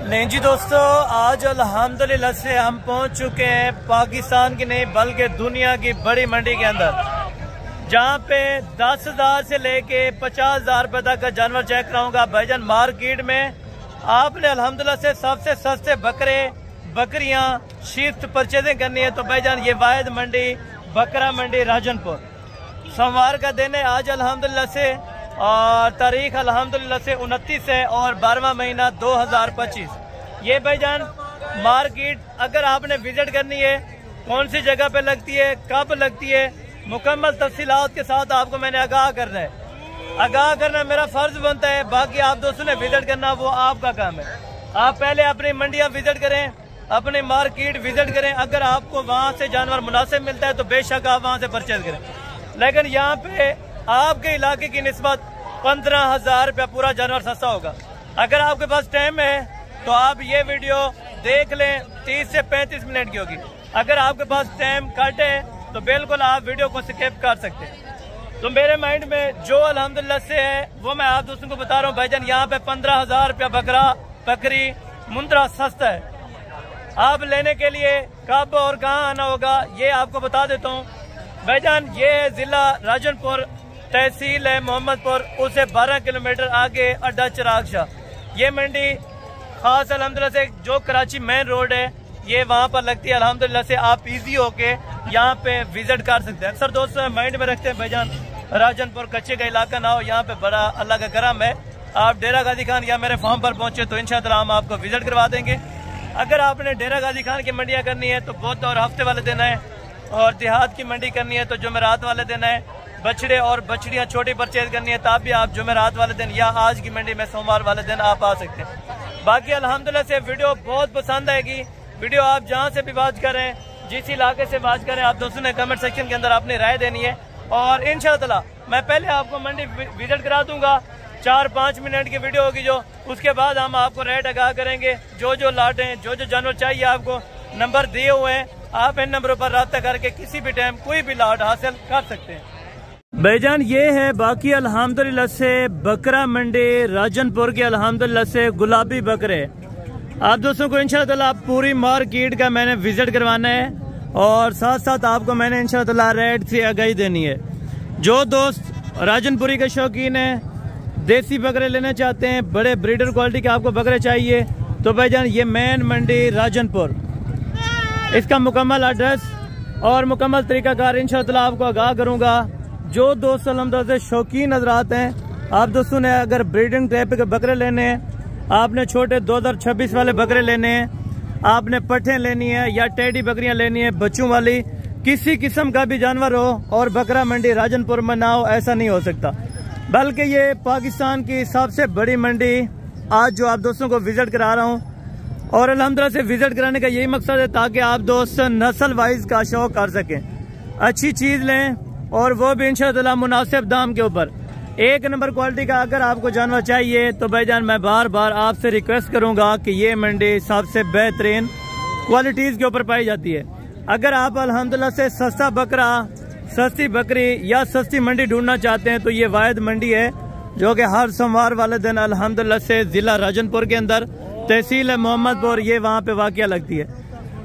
नहीं जी दोस्तों, आज अल्हम्दुलिल्लाह से हम पहुंच चुके हैं पाकिस्तान की नहीं बल्कि दुनिया की बड़ी मंडी के अंदर, जहां पे 10,000 से लेके 50,000 रुपए तक का जानवर चेक कराऊंगा। भाईजान मार्केट में आपने अल्हम्दुलिल्लाह से सबसे सस्ते बकरे बकरियां शिफ्ट परचेजिंग करनी है तो भाईजान ये वाहिद मंडी बकरा मंडी राजनपुर। सोमवार का दिन है आज अल्हम्दुलिल्लाह से और तारीख अल्हम्दुलिल्लाह से 29 है और 12वां महीना 2025। ये भाईजान मार्केट अगर आपने विजिट करनी है कौन सी जगह पे लगती है, कब लगती है, मुकम्मल तफसीलात के साथ आपको मैंने आगाह करना है। आगाह करना मेरा फर्ज बनता है, बाकी आप दोस्तों ने विजिट करना वो आपका काम है। आप पहले अपनी मंडियां विजिट करें, अपनी मार्केट विजिट करें। अगर आपको वहां से जानवर मुनासिब मिलता है तो बेशक आप वहां से परचेज करें, लेकिन यहाँ पे आपके इलाके की निस्बत 15,000 रुपया पूरा जानवर सस्ता होगा। अगर आपके पास टाइम है तो आप ये वीडियो देख लें, 30 से 35 मिनट की होगी। अगर आपके पास टाइम कट है तो बिल्कुल आप वीडियो को स्किप कर सकते हैं। तो मेरे माइंड में जो अल्हम्दुलिल्लाह से है वो मैं आप दोस्तों को बता रहा हूँ। भाईजान यहाँ पे 15,000 रुपया बकरा बकरी मुंद्रा सस्ता है। आप लेने के लिए कब और कहाँ आना होगा ये आपको बता देता हूँ। भाईजान ये जिला राजनपुर, तहसील है मोहम्मदपुर, उससे 12 किलोमीटर आगे अड्डा चिराग शाह। ये मंडी खास अल्हम्दुलिल्लाह से जो कराची मेन रोड है ये वहाँ पर लगती है। अल्हम्दुलिल्लाह से आप इजी होके यहाँ पे विजिट कर सकते हैं। अक्सर दोस्त माइंड में रखते हैं भाईजान राजनपुर कच्चे का इलाका ना हो, यहाँ पे बड़ा अल्लाह का करम है। आप डेरा गाजी खान या मेरे फार्म पर पहुंचे तो इंशाअल्लाह हम आपको विजिट करवा देंगे। अगर आपने डेरा गाजी खान की मंडियाँ करनी है तो बुध और हफ्ते वाले दिन है, और देहात की मंडी करनी है तो जुमेरात वाले दिन है। बछड़े और बछड़ियाँ छोटी परचेज करनी है तब भी आप जुमेरात वाले दिन या आज की मंडी में सोमवार वाले दिन आप आ सकते हैं। बाकी अल्हम्दुलिल्लाह से वीडियो बहुत पसंद आएगी। वीडियो आप जहाँ से भी बात करें, जिस इलाके से बात करें, आप दोस्तों ने कमेंट सेक्शन के अंदर अपनी राय देनी है। और इंशाअल्लाह मैं पहले आपको मंडी विजिट करा दूंगा, 4-5 मिनट की वीडियो होगी जो, उसके बाद हम आपको रेट आगाह करेंगे। जो जो लाट हैं, जो जो जानवर चाहिए आपको नंबर दिए हुए हैं, आप इन नंबरों पर राब्ता करके किसी भी टाइम कोई भी लाट हासिल कर सकते हैं। भाईजान ये है बाकी अल्हम्दुलिल्लाह से बकरा मंडी राजनपुर के अल्हम्दुलिल्लाह से गुलाबी बकरे। आप दोस्तों को इंशाअल्लाह पूरी मार्केट का मैंने विजिट करवाना है और साथ साथ आपको मैंने इंशाअल्लाह रेट से आगाही देनी है। जो दोस्त राजनपुरी के शौकीन है, देसी बकरे लेना चाहते हैं, बड़े ब्रीडर क्वालिटी के आपको बकरे चाहिए तो भाईजान ये मेन मंडी राजनपुर, इसका मुकम्मल एड्रेस और मुकम्मल तरीकाकार इंशाअल्लाह आपको आगाह करूंगा। जो दोस्त अल्हम्दुलिल्लाह से शौकीन हजरात हैं, आप दोस्तों ने अगर ब्रीडिंग टाइप के बकरे लेने हैं, आपने छोटे 2026 वाले बकरे लेने हैं, आपने पट्ठे लेनी है या टेडी बकरियां लेनी है, बच्चों वाली किसी किस्म का भी जानवर हो और बकरा मंडी राजनपुर में ना हो, ऐसा नहीं हो सकता। बल्कि ये पाकिस्तान की सबसे बड़ी मंडी आज जो आप दोस्तों को विजिट करा रहा हूँ, और अल्हम्दुलिल्लाह से विजिट कराने का यही मकसद है ताकि आप दोस्त नस्ल वाइज का शौक कर सकें, अच्छी चीज लें और वो भी इंशाअल्लाह मुनासिब दाम के ऊपर। एक नंबर क्वालिटी का अगर आपको जानवर चाहिए तो भाईजान मैं बार बार आपसे रिक्वेस्ट करूंगा कि ये मंडी सबसे बेहतरीन क्वालिटीज के ऊपर पाई जाती है। अगर आप अल्हम्दुलिल्लाह से सस्ता बकरा, सस्ती बकरी या सस्ती मंडी ढूंढना चाहते हैं तो ये वाहिद मंडी है जो कि हर सोमवार वाले दिन अल्हम्दुलिल्लाह से जिला राजनपुर के अंदर, तहसील मोहम्मदपुर, ये वहाँ पे वाक़या लगती है।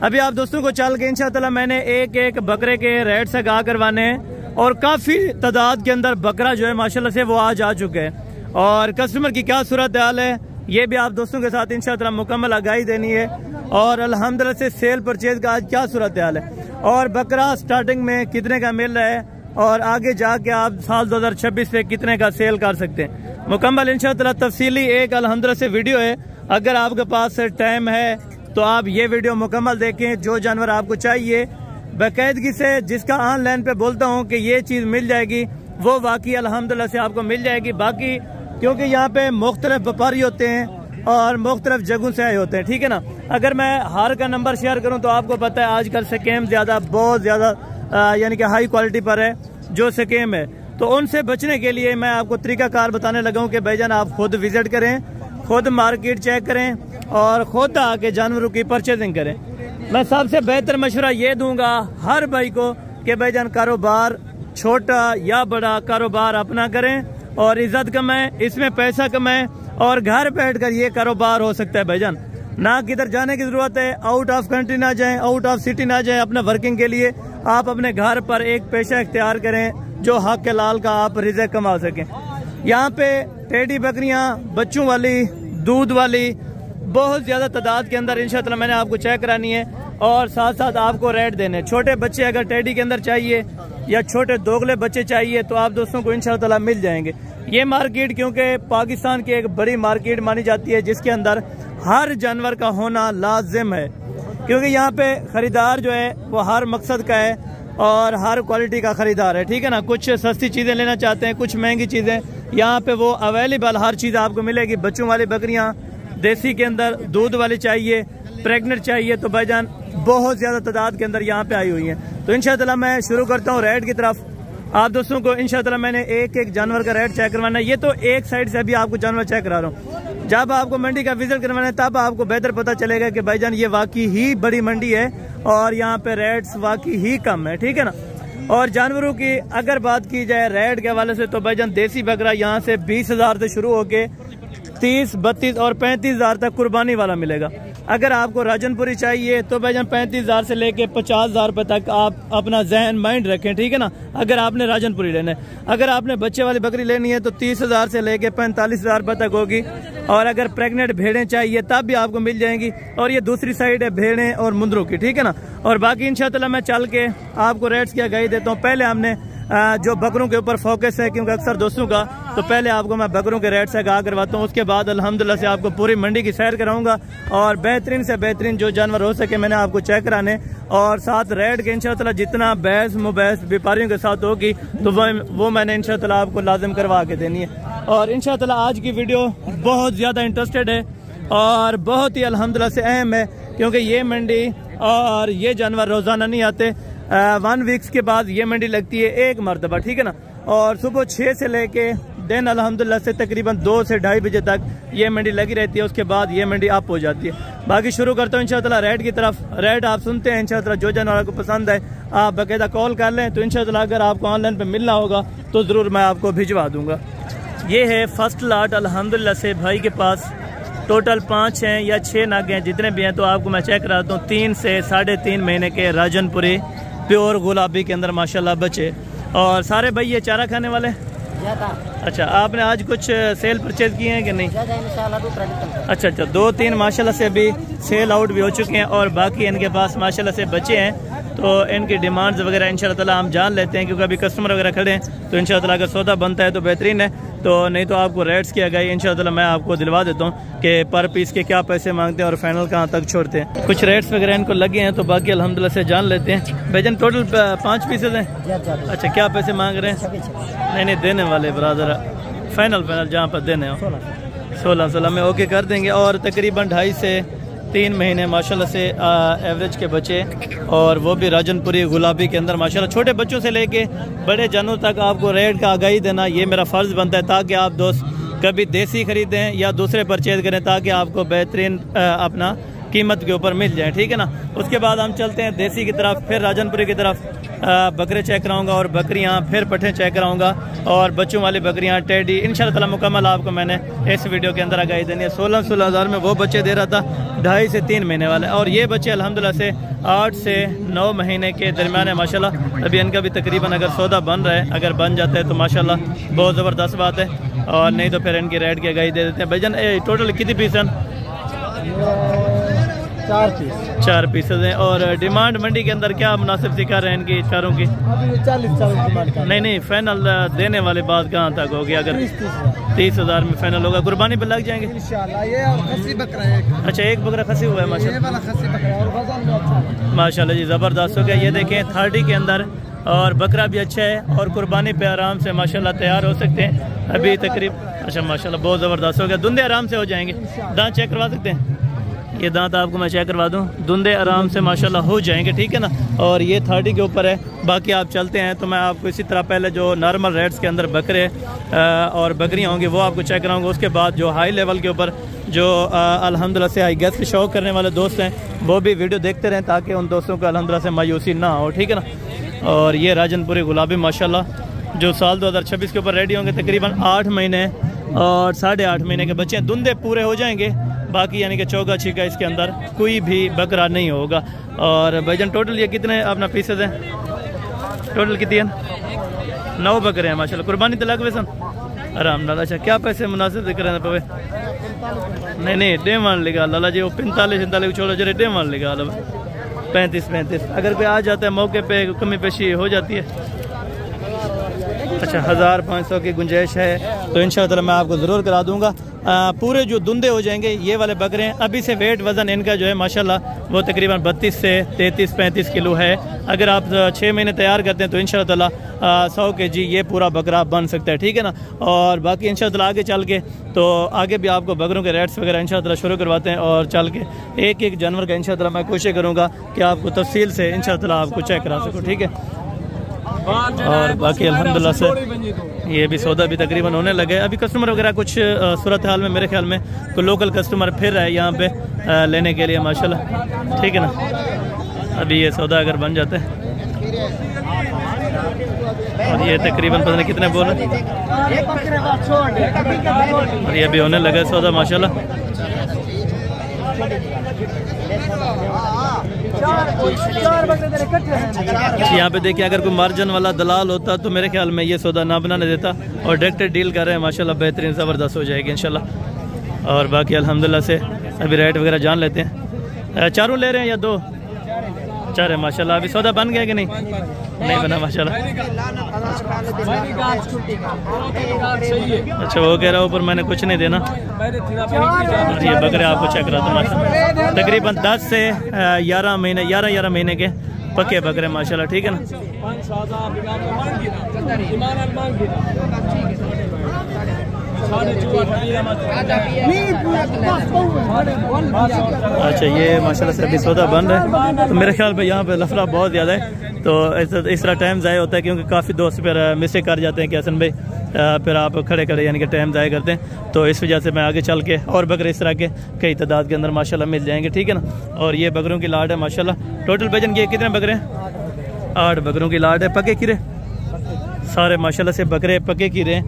अभी आप दोस्तों को चल के इंशाअल्लाह मैंने एक एक बकरे के रेट से आगाह करवाने हैं और काफी तादाद के अंदर बकरा जो है माशाल्लाह से वो आज आ चुके हैं और कस्टमर की क्या सूरत हाल है ये भी आप दोस्तों के साथ इंशाअल्लाह मुकम्मल आगाही देनी है। और अल्हम्दुलिल्लाह से सेल परचेज का आज क्या सूरत हाल है और बकरा स्टार्टिंग में कितने का मिल रहा है और आगे जाके आप साल 2026 से कितने का सेल कर सकते हैं। मुकम्मल इंशाअल्लाह तफसीली एक अल्हम्दुलिल्लाह से वीडियो है। अगर आपके पास टाइम है तो आप ये वीडियो मुकम्मल देखें। जो जानवर आपको चाहिए बाकायदगी से, जिसका ऑनलाइन पे बोलता हूँ कि ये चीज़ मिल जाएगी, वो वाकई अल्हम्दुलिल्लाह से आपको मिल जाएगी। बाकी क्योंकि यहाँ पे मुख्तलिफ व्यापारी होते हैं और मुख्तलिफ जगहों से आए होते हैं, ठीक है ना। अगर मैं हर का नंबर शेयर करूँ तो आपको पता है आजकल स्कैम ज़्यादा, बहुत ज़्यादा यानी कि हाई क्वालिटी पर है जो स्कैम है। तो उनसे बचने के लिए मैं आपको तरीकाकार बताने लगा हूँ कि भाईजान आप खुद विजिट करें, खुद मार्केट चेक करें और खुद आके जानवरों की परचेजिंग करें। मैं सबसे बेहतर मशवरा ये दूंगा हर भाई को कि भाईजान कारोबार छोटा या बड़ा कारोबार अपना करें और इज्जत कमाएं, इसमें पैसा कमाएं और घर बैठकर ये कारोबार हो सकता है भाईजान। ना किधर जाने की जरूरत है, आउट ऑफ कंट्री ना जाएं, आउट ऑफ सिटी ना जाएं अपने वर्किंग के लिए। आप अपने घर पर एक पेशा इख्तियार करें जो हक लाल का आप रिज़्क़ कमा सकें। यहाँ पे टेडी बकरियाँ बच्चों वाली, दूध वाली बहुत ज़्यादा तादाद के अंदर इंशाअल्लाह मैंने आपको चेक करानी है और साथ साथ आपको रेट देने। छोटे बच्चे अगर टेडी के अंदर चाहिए या छोटे दोगले बच्चे चाहिए तो आप दोस्तों को इंशाअल्लाह मिल जाएंगे। ये मार्केट क्योंकि पाकिस्तान की एक बड़ी मार्केट मानी जाती है जिसके अंदर हर जानवर का होना लाजिम है, क्योंकि यहाँ पे ख़रीदार जो है वो हर मकसद का है और हर क्वालिटी का ख़रीदार है, ठीक है ना। कुछ सस्ती चीज़ें लेना चाहते हैं, कुछ महंगी चीज़ें, यहाँ पे वो अवेलेबल हर चीज़ आपको मिलेगी। बच्चों वाली बकरियाँ, देसी के अंदर दूध वाली चाहिए, प्रेग्नेंट चाहिए तो भाईजान बहुत ज़्यादा तादाद के अंदर यहाँ पे आई हुई हैं। तो इंशाअल्लाह मैं शुरू करता हूँ रेट की तरफ। आप दोस्तों को इंशाअल्लाह मैंने एक एक जानवर का रेट चेक करवाना है। ये तो एक साइड से अभी आपको जानवर चेक करा रहा हूँ। जब आपको मंडी का विजिट करवाना है तब आपको बेहतर पता चलेगा कि भाईजान ये वाकई ही बड़ी मंडी है और यहाँ पे रेट्स वाकई ही कम है, ठीक है ना। और जानवरों की अगर बात की जाए रेट के हवाले से तो भाईजान देसी बकरा यहाँ से 20,000 से शुरू होके 30, 32 और 35,000 तक कुर्बानी वाला मिलेगा। अगर आपको राजनपुरी चाहिए तो भाईजान 35,000 से लेके 50,000 रुपये तक आप अपना जहन माइंड रखें, ठीक है ना। अगर आपने राजनपुरी लेना है, अगर आपने बच्चे वाली बकरी लेनी है तो 30,000 से लेके 45,000 रुपये तक होगी। और अगर प्रेग्नेंट भेड़ें चाहिए तब भी आपको मिल जाएंगी। और ये दूसरी साइड है भेड़ें और मुंदरों की, ठीक है ना। और बाकी इंशाअल्लाह मैं चल के आपको रेट्स की आगाही देता हूँ। पहले हमने जो बकरों के ऊपर फोकस है क्योंकि अक्सर दोस्तों का, तो पहले आपको मैं बकरों के रेट से आगाह करवाता हूँ। उसके बाद अल्हम्दुलिल्लाह से आपको पूरी मंडी की सैर कराऊंगा और बेहतरीन से बेहतरीन जो जानवर हो सके मैंने आपको चेक कराने और साथ रेट के इंशाअल्लाह जितना बहस मुबहस व्यापारियों के साथ होगी तो वो मैंने इंशाअल्लाह आपको लाजिम करवा के देनी है। और इंशाअल्लाह आज की वीडियो बहुत ज़्यादा इंटरेस्टेड है और बहुत ही अल्हम्दुलिल्लाह से अहम है क्योंकि ये मंडी और ये जानवर रोज़ाना नहीं आते। 1 वीक्स के बाद ये मंडी लगती है एक मरतबा, ठीक है ना। और सुबह 6 से लेके दिन अल्हम्दुलिल्लाह से तकरीबन 2 से 2:30 बजे तक ये मंडी लगी रहती है। उसके बाद ये मंडी अप हो जाती है। बाकी शुरू करता हूँ इंशाअल्लाह रेट की तरफ। रेट आप सुनते हैं इंशाअल्लाह, जो जानवर आपको पसंद है आप बाकायदा कॉल कर लें तो इंशाअल्लाह अगर आपको ऑनलाइन पे मिलना होगा तो ज़रूर मैं आपको भिजवा दूँगा। ये है फर्स्ट लाट अल्हम्दुलिल्लाह से भाई के पास टोटल 5 हैं या 6 नागे हैं, जितने भी हैं तो आपको मैं चेक कराता हूँ। 3 से 3.5 महीने के राजनपुरी प्योर गुलाबी के अंदर माशाल्लाह बच्चे। और सारे भाई ये चारा खाने वाले? अच्छा, आपने आज कुछ सेल परचेज किए हैं कि नहीं? अच्छा, 2-3 माशाल्लाह से अभी सेल आउट भी हो चुके हैं और बाकी इनके पास माशाल्लाह से बच्चे हैं तो इनकी डिमांड्स वगैरह इंशाअल्लाह ताला हम जान लेते हैं क्योंकि अभी कस्टमर वगैरह खड़े हैं। तो इंशाअल्लाह ताला अगर सौदा बनता है तो बेहतरीन है, तो नहीं तो आपको रेट्स की आगाही इंशाअल्लाह मैं आपको दिलवा देता हूँ कि पर पीस के क्या पैसे मांगते हैं और फाइनल कहाँ तक छोड़ते हैं। कुछ रेट्स वगैरह इनको लगे हैं तो बाकी अल्हम्दुलिल्लाह से जान लेते हैं। भाईजान टोटल 5 पीसेज हैं। अच्छा, क्या पैसे मांग रहे हैं? नहीं देने वाले ब्रादर, फाइनल जहाँ पर देने हो 16 में ओके कर देंगे। और तकरीबन 2.5 से 3 महीने माशाल्लाह से एवरेज के बच्चे और वो भी राजनपुरी गुलाबी के अंदर माशाल्लाह। छोटे बच्चों से लेके बड़े जानवरों तक आपको रेट का आगाही देना ये मेरा फ़र्ज़ बनता है ताकि आप दोस्त कभी देसी खरीदें या दूसरे परचेज करें ताकि आपको बेहतरीन अपना कीमत के ऊपर मिल जाए, ठीक है ना। उसके बाद हम चलते हैं देसी की तरफ, फिर राजनपुरी की तरफ बकरे चेक कराऊंगा और बकरियां, फिर पट्ठे चेक कराऊंगा और बच्चों वाली बकरियां, टेडी इंशाअल्लाह ताला मुकम्मल आपको मैंने इस वीडियो के अंदर आगाही देनी है। 16 हज़ार में वो बच्चे दे रहा था 2.5 से 3 महीने वाले और ये बच्चे अल्हम्दुलिल्लाह से 8 से 9 महीने के दरमियान है माशाल्लाह। अभी इनका भी तकरीबन अगर सौदा बन रहा है, अगर बन जाता है तो माशाल्लाह बहुत ज़बरदस्त बात है और नहीं तो फिर इनकी रेट की आगाही दे देते हैं। भाईजान टोटल कितनी पीस हैं? 4 पीसेज हैं। और डिमांड मंडी के अंदर क्या मुनासिब सिखा रहे हैं इनकी चारों की? 40 नहीं फाइनल देने वाले बात कहाँ तक होगी? अगर 30,000 में फाइनल होगा, कुर्बानी पे लग जाएंगे इंशाल्लाह। अच्छा, एक बकरा खसी हुआ है माशाल्लाह जी, ज़बरदस्त हो गया। ये देखें 30 के अंदर और बकरा भी अच्छा है और कुर्बानी पे आराम से माशाल्लाह तैयार हो सकते हैं अभी तकरीब। अच्छा माशाल्लाह बहुत ज़बरदस्त हो गया। धुंधे आराम से हो जाएंगे। दांत चेक करवा सकते हैं? ये दांत आपको मैं चेक करवा दूं, धुंधे आराम से माशाल्लाह हो जाएंगे, ठीक है ना। और ये 30 के ऊपर है। बाकी आप चलते हैं तो मैं आपको इसी तरह पहले जो नॉर्मल रेट्स के अंदर बकरे और बकरियां होंगी वो आपको चेक कराऊंगा। उसके बाद जो हाई लेवल के ऊपर जो अल्हम्दुलिल्लाह से आई गेस के शौक करने वाले दोस्त हैं वो भी वीडियो देखते रहें ताकि उन दोस्तों को अल्हम्दुलिल्लाह से मायूसी ना हो, ठीक है ना। और ये राजनपुरी गुलाबी माशाल्लाह जो साल 2026 के ऊपर रेडी होंगे, तकरीबन 8 महीने और 8.5 महीने के बच्चे हैं। धुंधे पूरे हो जाएंगे, बाकी यानी कि चौका छीका इसके अंदर कोई भी बकरा नहीं होगा। और भाईजान टोटल ये कितने अपना पीसेज हैं? टोटल कितनी है? 9 बकरे हैं माशाल्लाह। कुर्बानी तो लग वैसन आराम नाला। अच्छा क्या पैसे मुनासिब दिख रहे हैं पवे? नहीं डेमान लगा लाला जी, वो 45 छोड़ो जरे डेमान लगा 35 अगर कोई आ जाता है मौके पे कमी पेशी हो जाती है। अच्छा 1500 की गुंजाइश है तो इंशाअल्लाह मैं आपको ज़रूर करा दूंगा। पूरे जो धुंधे हो जाएंगे ये वाले बकरे हैं। अभी से वेट वज़न इनका जो है माशाल्लाह वो तकरीबन 32 से 33-35 किलो है। अगर आप 6 महीने तैयार करते हैं तो इंशाअल्लाह 100 kg ये पूरा बकरा बन सकता है, ठीक है ना। और बाकी इंशाअल्लाह आगे चल के तो आगे भी आपको बकरों के रेट्स वगैरह इंशाअल्लाह शुरू करवाते हैं और चल के एक जानवर का इंशाअल्लाह मैं कोशिश करूँगा कि आपको तफसील से इंशाअल्लाह आपको चेक करा सकूँ, ठीक है। और बाकी अल्हम्दुलिल्लाह से ये भी सौदा भी तकरीबन होने लगे। अभी कस्टमर वगैरह कुछ सूरत हाल में मेरे ख्याल में कोई लोकल कस्टमर फिर है यहाँ पे लेने के लिए माशाल्लाह, ठीक है ना। अभी ये सौदा अगर बन जाते हैं और ये तकरीबन पता नहीं कितने बोल रहे और ये भी होने लगा सौदा माशाल्लाह। यहाँ पे देखिए अगर कोई मार्जिन वाला दलाल होता तो मेरे ख्याल में ये सौदा ना बनाने देता और डायरेक्ट डील कर रहे हैं माशाल्लाह, बेहतरीन ज़बरदस्त हो जाएगी इंशाल्लाह। और बाकी अल्हम्दुलिल्लाह से अभी रेट वगैरह जान लेते हैं। चारों ले रहे हैं या 2? 4 है माशाल्लाह। अभी सौदा बन गया कि नहीं बना माशाल्लाह। अच्छा वो कह रहा हूँ पर मैंने कुछ नहीं देना। ये बकरे आपको चेक करा था माशाल्लाह तकरीबन 10 से 11 महीने के पक्के बकरे माशाल्लाह, ठीक है ना। अच्छा ये माशाल्लाह से अभी सौदा बन रहा है तो मेरे ख्याल में यहाँ पे लफड़ा बहुत ज़्यादा है तो इस तरह टाइम ज़ाया होता है क्योंकि काफ़ी दोस्त फिर मिस्टेक कर जाते हैं कि हसन भाई फिर आप खड़े यानी कि टाइम ज़ाया करते हैं। तो इस वजह से मैं आगे चल के और बकरे इस तरह के कई तादाद के अंदर माशाल्लाह मिल जाएंगे, ठीक है ना। और ये बकरों की लाट है माशाल्लाह। टोटल वजन के कितने बकरे हैं? 8 बकरों की लाट है। पके कीरे सारे माशाल्लाह से बकरे पके कीरे हैं।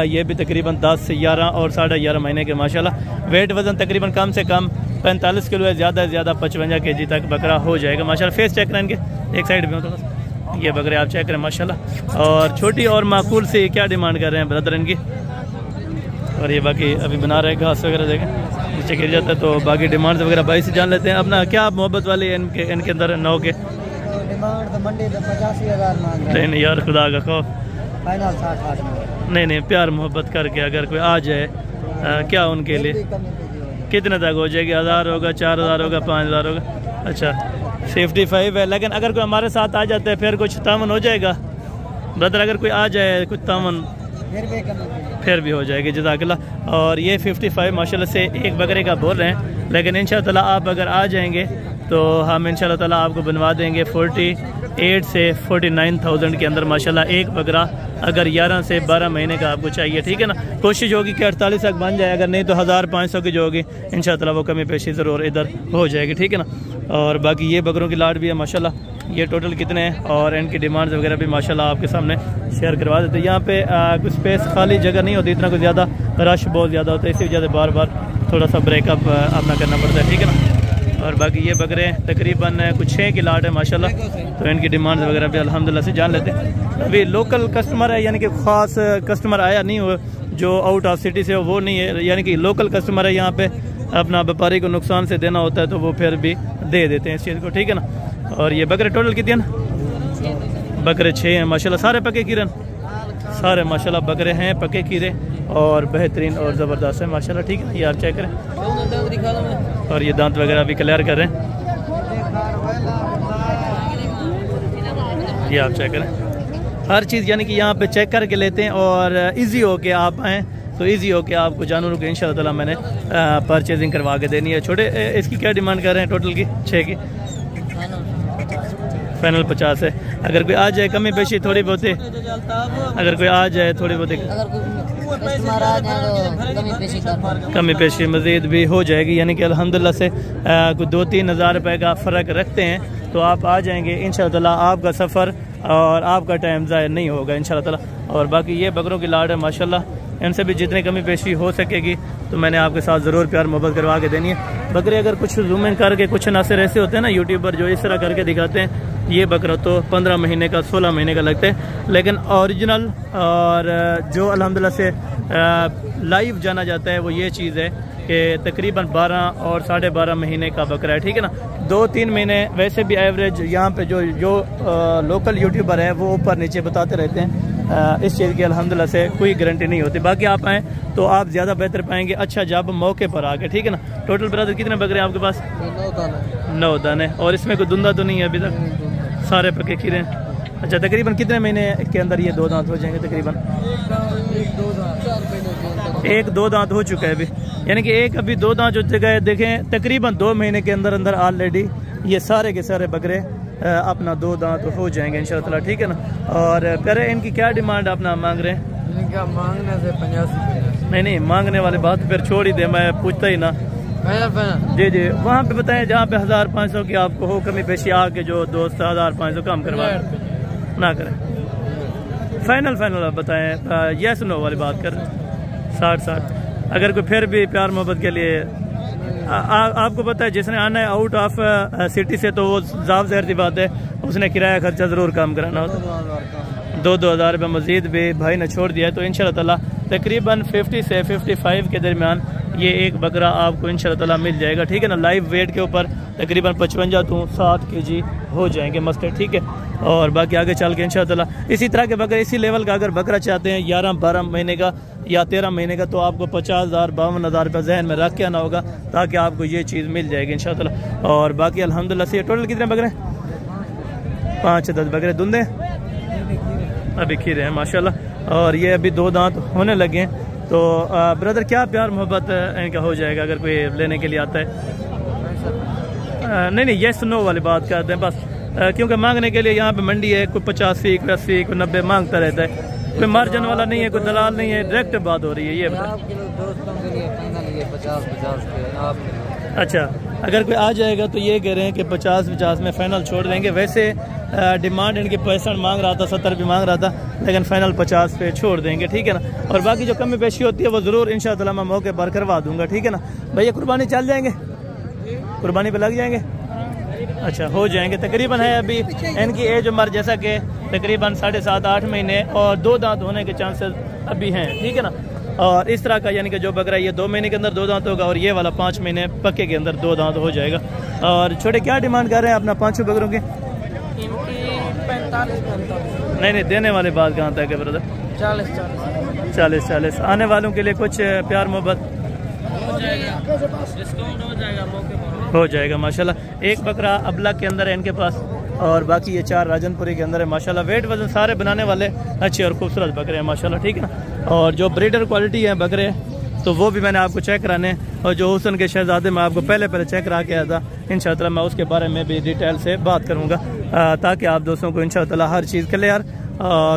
ये भी तकरीबन 10 से 11 और 11.5 महीने के माशाल्लाह। वेट वज़न तकरीबन कम से कम 45 किलो है, ज़्यादा से ज़्यादा 55 kg तक बकरा हो जाएगा माशाल्लाह। फेस चेक करें इनके, एक साइड में थोड़ा सा ये बकरे आप चेक करें माशाल्लाह। और छोटी और माकूल से क्या डिमांड कर रहे हैं ब्रदर इनकी। और ये बाकी अभी बना रहे घास वगैरह देखें नीचे गिर जाता है तो बाकी डिमांड वगैरह भाई से जान लेते हैं। अपना क्या मोहब्बत वाली है इनके अंदर 9 के नहीं यार खुदा का खौफ नहीं प्यार मोहब्बत करके अगर कोई आ जाए क्या उनके लिए कितने तक हो जाएगी? 1000 होगा, 4000 होगा, 5000 होगा। अच्छा 55 है लेकिन अगर कोई हमारे साथ आ जाते हैं फिर कुछ तामन हो जाएगा ब्रदर। अगर कोई आ जाए कुछ तामन फिर भी हो जाएगी जज़ाकल्लाह। और ये 55 माशाल्लाह से एक बकरे का बोल रहे हैं लेकिन इंशाअल्लाह आप अगर आ जाएंगे तो हम इंशाअल्लाह ताला आपको बनवा देंगे 48 से 49,000 के अंदर माशाल्लाह एक बकरा। अगर 11 से 12 महीने का आपको चाहिए, ठीक है ना। कोशिश होगी कि 48 तक बन जाए, अगर नहीं तो 1500 की जो होगी इंशाअल्लाह वो कमी पेशी ज़रूर इधर हो जाएगी, ठीक है ना। और बाकी ये बकरों की लाट भी है माशाल्लाह। ये टोटल कितने हैं और इनकी डिमांड्स वगैरह भी माशाल्लाह आपके सामने शेयर करवा देते हैं। यहाँ पे कुछ स्पेस खाली जगह नहीं होती, इतना कुछ ज़्यादा रश बहुत ज़्यादा होता है, इसी वजह से बार बार थोड़ा सा ब्रेकअप अपना करना पड़ता है, ठीक है ना। और बाकी ये बकरे तकरीबन कुछ 6 की लाट है माशाल्लाह। तो इनकी डिमांड वगैरह भी अल्हम्दुलिल्लाह से जान लेते हैं। अभी लोकल कस्टमर है यानी कि ख़ास कस्टमर आया नहीं हो जो आउट ऑफ सिटी से हो वो नहीं है, यानी कि लोकल कस्टमर है। यहाँ पे अपना व्यापारी को नुकसान से देना होता है तो वो फिर भी दे देते हैं इस चीज़ को, ठीक है ना। और ये बकरे टोटल कितने हैं? बकरे 6 हैं माशाल्लाह। सारे पके कीरे सारे माशाल्लाह बकरे हैं पके कीरे और बेहतरीन और ज़बरदस्त है माशाल्लाह, ठीक है ना। यार चेक करें और ये दांत वगैरह भी क्लियर कर रहे हैं, ये आप चेक करें हर चीज़ यानी कि यहाँ पे चेक करके लेते हैं और इजी हो के आप आएँ तो इजी हो के आपको जानवरों की इंशाअल्लाह ताला मैंने परचेजिंग करवा के देनी है। छोटे इसकी क्या डिमांड कर रहे हैं टोटल की? 6 की फाइनल 50 है। अगर कोई आ जाए कमी पेशी थोड़ी बहुत, अगर कोई आ जाए थोड़ी बहुत कमी पेशी मज़ीद भी हो जाएगी, यानी कि अल्हम्दुलिल्लाह से कुछ 2-3 हज़ार रुपये का फ़र्क रखते हैं तो आप आ जाएंगे इंशाअल्लाह। आपका सफ़र और आपका टाइम ज़ाया नहीं होगा इंशाअल्लाह ताला। और बाकी ये बकरों की लाट है माशाल्लाह। इनसे भी जितनी कमी पेशी हो सकेगी तो मैंने आपके साथ ज़रूर प्यार मोहब्बत करवा के देनी है। बकरे अगर कुछ जूम इन करके कुछ नासिर ऐसे होते हैं ना यूट्यूबर जो इस तरह करके दिखाते हैं, ये बकरा तो 15 महीने का 16 महीने का लगता है, लेकिन ओरिजिनल और जो अल्हम्दुलिल्लाह से लाइव जाना जाता है वो ये चीज़ है कि तकरीबन 12 और 12.5 महीने का बकरा है, ठीक है ना। 2-3 महीने वैसे भी एवरेज यहाँ पे जो लोकल यूट्यूबर है वो ऊपर नीचे बताते रहते हैं। इस चीज़ की अल्हम्दुलिल्लाह से कोई गारंटी नहीं होती। बाकी आप आएँ तो आप ज़्यादा बेहतर पाएंगे, अच्छा जब मौके पर आके, ठीक है ना। टोटल ब्रदर कितने बकरे हैं आपके पास? 9 दाने। और इसमें कोई दुंदा तो नहीं है अभी तक? सारे पके खीरे हैं। अच्छा, तकरीबन कितने महीने के अंदर ये 2 दांत हो जाएंगे? तकरीबन 1-2 दांत हो चुका है अभी, यानी कि एक अभी 2 दांत हो चुका है। देखें तकरीबन 2 महीने के अंदर अंदर ऑलरेडी ये सारे के सारे बकरे अपना 2 दांत हो जाएंगे इंशाअल्लाह, ठीक है ना। और प्यारे इनकी क्या डिमांड अपना मांग रहे हैं? इनका मांगने से 85। नहीं, मांगने वाले बात फिर छोड़ ही दे, मैं पूछता ही ना। जी वहाँ पे बताएं जहाँ पे 1500 की आपको हो कमी पेशी, आके जो दोस्त 1500 कम करवा ना करें। फाइनल बताएं, यस नो वाली बात कर 60। अगर कोई फिर भी प्यार मोहब्बत के लिए आपको पता है जिसने आना है आउट ऑफ सिटी से तो वो जाफ ज़हर सी बात है, उसने किराया खर्चा ज़रूर कम कराना होता। 2-2 हज़ार रुपये मज़ीद भी भाई ने छोड़ दिया है। तो इंशाअल्लाह ताला तकरीबन 50 से 55 के दरमियान ये एक बकरा आपको इंशाअल्लाह ताला मिल जाएगा, ठीक है ना। लाइव वेट के ऊपर तकरीबन 55 to 7 kg हो जाएंगे मस्टर्ड, ठीक है। और बाकी आगे चल के इंशाअल्लाह ताला इसी तरह के बकरे, इसी लेवल का अगर बकरा चाहते हैं 11-12 महीने का या 13 महीने का, तो आपको 50,000-52,000 रुपये जहन में रख के आना होगा ताकि आपको ये चीज़ मिल जाएगी इंशाअल्लाह ताला। और बाकी अल्हम्दुलिल्लाह से टोटल कितने बकरे? 5-10 बकरे। दुंदे अभी खीरे हैं माशाल्लाह, और ये अभी 2 दांत होने लगे हैं। तो ब्रदर क्या प्यार मोहब्बत इनका हो जाएगा अगर कोई लेने के लिए आता है? नहीं यस नो वाली बात करते हैं बस, क्योंकि मांगने के लिए यहाँ पे मंडी है, कोई 85, कोई 80, कोई 90 मांगता रहता है। कोई मार्जिन वाला नहीं है, कोई दलाल नहीं है, डायरेक्ट बात हो रही है ये अच्छा, अगर कोई आ जाएगा तो ये कह रहे हैं कि 50-50 में फाइनल छोड़ देंगे। वैसे डिमांड इनकी 65 मांग रहा था, 70 भी मांग रहा था, लेकिन फाइनल 50 पे छोड़ देंगे, ठीक है ना। और बाकी जो कमी पेशी होती है वो ज़रूर इंशाअल्लाह मैं मौके पर करवा दूंगा, ठीक है ना। भैया कुर्बानी चल जाएंगे, कुर्बानी पे लग जाएंगे? अच्छा, हो जाएंगे। तकरीबन है अभी इनकी एज उम्र जैसा कि तकरीबन 7.5-8 महीने और 2 दांत होने के चांसेस अभी हैं, ठीक है ना। और इस तरह का यानी कि जो बकरा ये 2 महीने के अंदर 2 दांत होगा और ये वाला 5 महीने पक्के के अंदर 2 दांत हो जाएगा। और छोटे क्या डिमांड कर रहे हैं अपना 5 बकरों की? 45। नहीं देने वाले बात कहाँ तक है ब्रदर? 40। आने वालों के लिए कुछ प्यार मोहब्बत हो जाएगा माशाल्लाह। एक बकरा अबला के अंदर है इनके पास और बाकी ये 4 राजनपुरी के अंदर है माशाल्लाह। वेट वजन सारे बनाने वाले अच्छे और खूबसूरत बकरे हैं माशाल्लाह, ठीक है ना। और जो ब्रीडर क्वालिटी है बकरे तो वो भी मैंने आपको चेक कराने, और जो हुसन के शहजादे मैं आपको पहले चेक करा के आया था, इंशाअल्लाह मैं उसके बारे में भी डिटेल से बात करूँगा ताकि आप दोस्तों को इंशाअल्लाह हर चीज़ क्लियर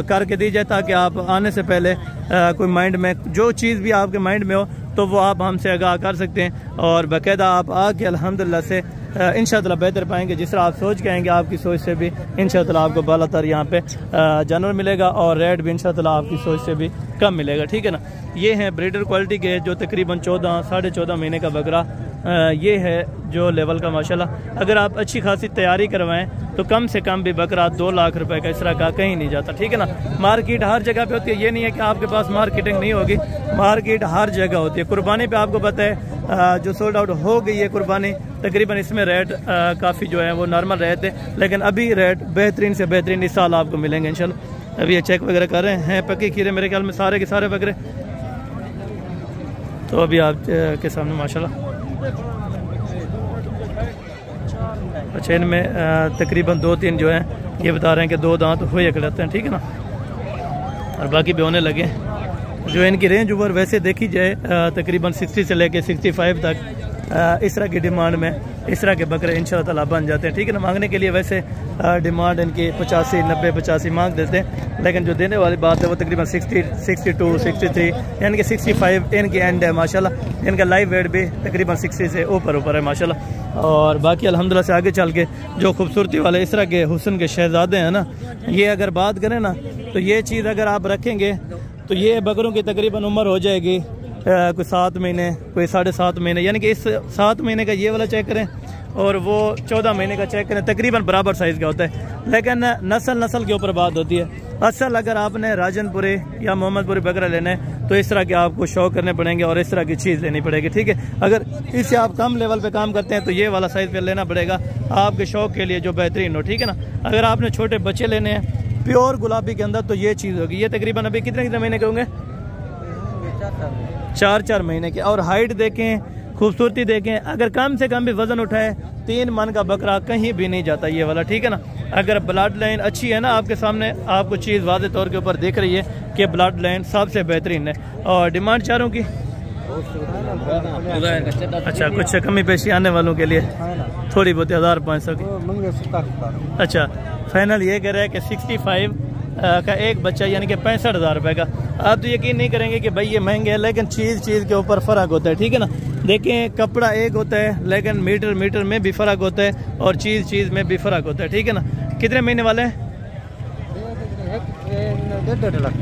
करके दी जाए, ताकि आप आने से पहले कोई माइंड में जो चीज़ भी आपके माइंड में हो तो वो आप हमसे आगाह कर सकते हैं। और बाकायदा आप आके अल्हम्दुलिल्लाह से इंशाअल्लाह बेहतर पाएंगे। जिस तरह आप सोच के आएंगे आपकी सोच से भी इंशाअल्लाह आपको बालातर यहाँ पे जानवर मिलेगा और रेट भी इंशाअल्लाह आपकी सोच से भी कम मिलेगा, ठीक है ना। ये हैं ब्रीडर क्वालिटी के जो तकरीबन 14-14.5 महीने का बकरा ये है जो लेवल का माशाल्लाह। अगर आप अच्छी खासी तैयारी करवाएं तो कम से कम भी बकरा 2 लाख रुपए का इस तरह का कहीं नहीं जाता, ठीक है ना। मार्केट हर जगह पे होती है, ये नहीं है कि आपके पास मार्केटिंग नहीं होगी, मार्केट हर जगह होती है। कुर्बानी पे आपको पता है जो सोल्ड आउट हो गई है कुर्बानी, तकरीबन इसमें रेट काफ़ी जो है वो नॉर्मल रहे थे, लेकिन अभी रेट बेहतरीन से बेहतरीन इस साल आपको मिलेंगे इंशाल्लाह। अभी ये चेक वगैरह कर रहे हैं पक्के खीरे मेरे ख्याल में सारे के सारे बकरे। तो अभी आप के सामने माशाल्लाह अच्छा, इनमें तकरीबन 2-3 जो हैं ये बता रहे हैं कि 2 दांत हुए करते हैं, ठीक है ना। और बाकी भी होने लगे। जो इनकी रेंज ओवर वैसे देखी जाए तकरीबन 60 से लेके 65 तक इस तरह की डिमांड में इस तरह के बकरे इंशाअल्लाह बन जाते हैं, ठीक है ना। मांगने के लिए वैसे डिमांड इनकी 85, 90, 85 मांग देते हैं, लेकिन जो देने वाली बात है वो तकरीबन 60, 62, 63 यानी कि 65 इनकी एंड है माशाल्लाह। इनका लाइव वेट भी तकरीबन 60 से ऊपर है माशाल्लाह। और बाकी अल्हम्दुलिल्लाह से आगे चल के जो खूबसूरती वाले इस तरह के हुस्न के शहजादे हैं ना, ये अगर बात करें ना तो ये चीज़ अगर आप रखेंगे तो ये बकरों की तकरीबन उम्र हो जाएगी कोई 7 महीने, कोई 7.5 महीने, यानी कि इस 7 महीने का ये वाला चेक करें और वो 14 महीने का चेक करें, तकरीबन बराबर साइज़ का होता है। लेकिन नस्ल के ऊपर बात होती है। असल अगर आपने राजनपुरी या मोहम्मदपुरी बकरा लेना है तो इस तरह के आपको शौक करने पड़ेंगे और इस तरह की चीज़ लेनी पड़ेगी, ठीक है। अगर इससे आप कम लेवल पे काम करते हैं तो ये वाला साइज़ पे लेना पड़ेगा आपके शौक के लिए जो बेहतरीन हो, ठीक है ना। अगर आपने छोटे बच्चे लेने हैं प्योर गुलाबी के अंदर तो ये चीज़ होगी। ये तकरीबन अभी कितने महीने के होंगे? 4 महीने के। और हाइट देखें, खूबसूरती देखें, अगर कम से कम भी वजन उठाए 3 मन का बकरा कहीं भी नहीं जाता ये वाला, ठीक है ना। अगर ब्लड लाइन अच्छी है ना, आपके सामने आपको चीज़ वाज़े तौर के ऊपर दिख रही है कि ब्लड लाइन सबसे बेहतरीन है। और डिमांड चारों की अच्छा, कुछ कमी पेशी आने वालों के लिए थोड़ी बहुत 1500 की। अच्छा, फाइनल ये कह रहा है कि 65 का एक बच्चा यानी कि 65,000 रुपये का। आप तो यकीन नहीं करेंगे कि भाई ये महंगे है, लेकिन चीज़ के ऊपर फ़र्क होता है, ठीक है ना। देखें, कपड़ा एक होता है लेकिन मीटर में भी फ़र्क होता है और चीज़ में भी फ़र्क होता है, ठीक है ना। कितने महीने वाले हैं? 1.5 लाख।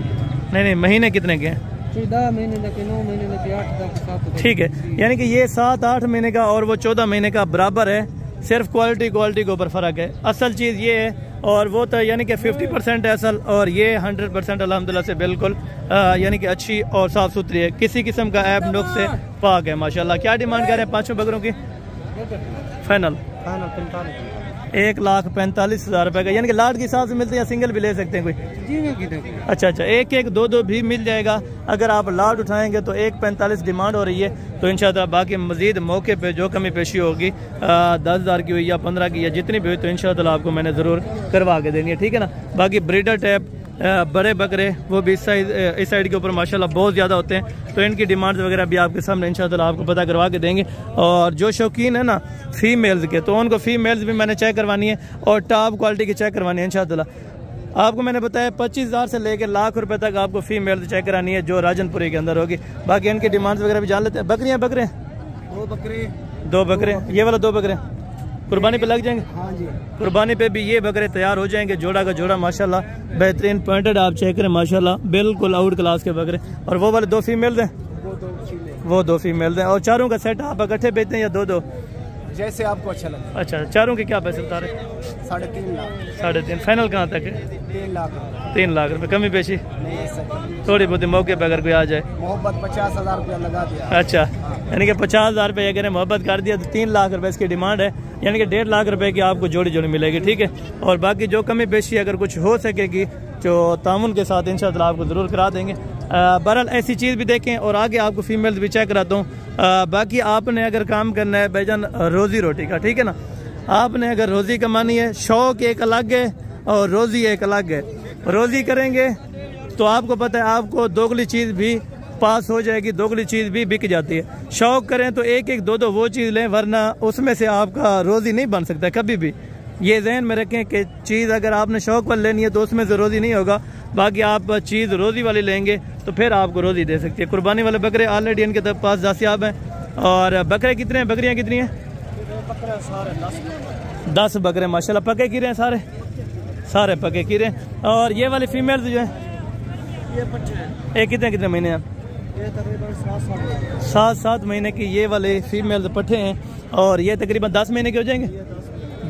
नहीं, महीने कितने के हैं? 10 महीने के, 9 महीने के, 8 ठीक है, यानी कि ये 7-8 महीने का और वो 14 महीने का बराबर है, सिर्फ क्वालिटी के ऊपर फ़र्क है। असल चीज़ ये है, और वो तो यानी कि 50% है असल, और ये 100% अल्हम्दुलिल्लाह से बिल्कुल यानी कि अच्छी और साफ़ सुथरी है, किसी किस्म का ऐब नुक्स से पाक है माशाल्लाह। क्या डिमांड कर रहे हैं पाँचों बकरों की? फाइनल 1,45,000 रुपये का, यानी कि लाट के हिसाब से मिलते हैं या सिंगल भी ले सकते हैं कोई? अच्छा, 1-1, 2-2 भी मिल जाएगा। अगर आप लाट उठाएंगे तो 1,45 डिमांड हो रही है, तो इंशाअल्लाह बाकी मजीद मौके पे जो कमी पेशी होगी 10,000 की हुई या 15 की या जितनी भी हुई तो इंशाअल्लाह आपको मैंने ज़रूर करवा के देनी है, ठीक है ना। बाकी ब्रीडर टैप बड़े बकरे वो भी इस साइड के ऊपर माशाल्लाह बहुत ज़्यादा होते हैं, तो इनकी डिमांड वगैरह भी आपके सामने इंशाअल्लाह आपको पता करवा के देंगे। और जो शौकीन है ना फीमेल्स के, तो उनको फीमेल्स भी मैंने चेक करवानी है और टॉप क्वालिटी की चेक करवानी है इंशाअल्लाह। आपको मैंने बताया 25,000 से लेकर लाख रुपए तक आपको फीमेल्स चेक करानी है जो राजनपुरी के अंदर होगी। बाकी इनकी डिमांड वगैरह भी जान लेते हैं। बकरियाँ बकरे 2 बकरे, ये वाला 2 बकरे कुर्बानी पे लग जाएंगे? हाँ जी, कुर्बानी पे भी ये बकरे तैयार हो जाएंगे, जोड़ा का जोड़ा माशाल्लाह बेहतरीन पॉइंटेड। आप चेक करें माशाल्लाह बिल्कुल आउट क्लास के बकरे। और वो वाले 2 फीमेल हैं, वो 2 फीमेल हैं। और चारों का सेट आप इकट्ठे बेचते हैं या 2-2? जैसे आपको अच्छा लगे। अच्छा, चारों के क्या पैसे बता रहे? 3.5 लाख। 3.5 फाइनल कहाँ तक है? 3 लाख। 3 लाख रुपए, कमी पेशी नहीं सर, थोड़ी बहुत मौके पे अगर कोई आ जाए। मोहब्बत 50,000 रुपया लगा दिया। अच्छा, यानी कि 50,000 रुपये अगर मोहब्बत कर दिया तो 3 लाख रुपए इसकी डिमांड है, यानी कि 1.5 लाख रुपए की आपको जोड़ी मिलेगी, ठीक है। और बाकी जो कमी पेशी अगर कुछ हो सकेगी जो तामुन के साथ इंशाअल्लाह आपको ज़रूर करा देंगे। बहरहाल ऐसी चीज़ भी देखें और आगे आपको फीमेल्स भी चेक कराता हूँ। बाकी आपने अगर काम करना है भाईजान रोज़ी रोटी का, ठीक है ना, आपने अगर रोज़ी कमानी है, शौक एक अलग है और रोज़ी एक अलग है। रोज़ी करेंगे तो आपको पता है आपको दोगली चीज़ भी पास हो जाएगी, दोगली चीज़ भी बिक जाती है। शौक करें तो 1-1, 2-2 वो चीज़ लें, वरना उसमें से आपका रोज़ी नहीं बन सकता कभी भी। ये जहन में रखें कि चीज़ अगर आपने शौक वाली लेनी है तो उसमें से रोज़ी नहीं होगा, बाकी आप चीज़ रोज़ी वाली लेंगे तो फिर आपको रोज़ी दे सकती है। कुर्बानी वाले बकरे ऑलरेडी इनके पास दस्तियाब हैं। और बकरे कितने हैं, बकरियाँ कितनी हैं? 10 बकरे माशाल्लाह पके कीरे हैं, सारे पके कीरे। और ये वाली फीमेल जो है ये कितने महीने हैं? 7 महीने की ये वाले फीमेल पट्ठे हैं और ये तकरीबन 10 महीने के हो जाएंगे।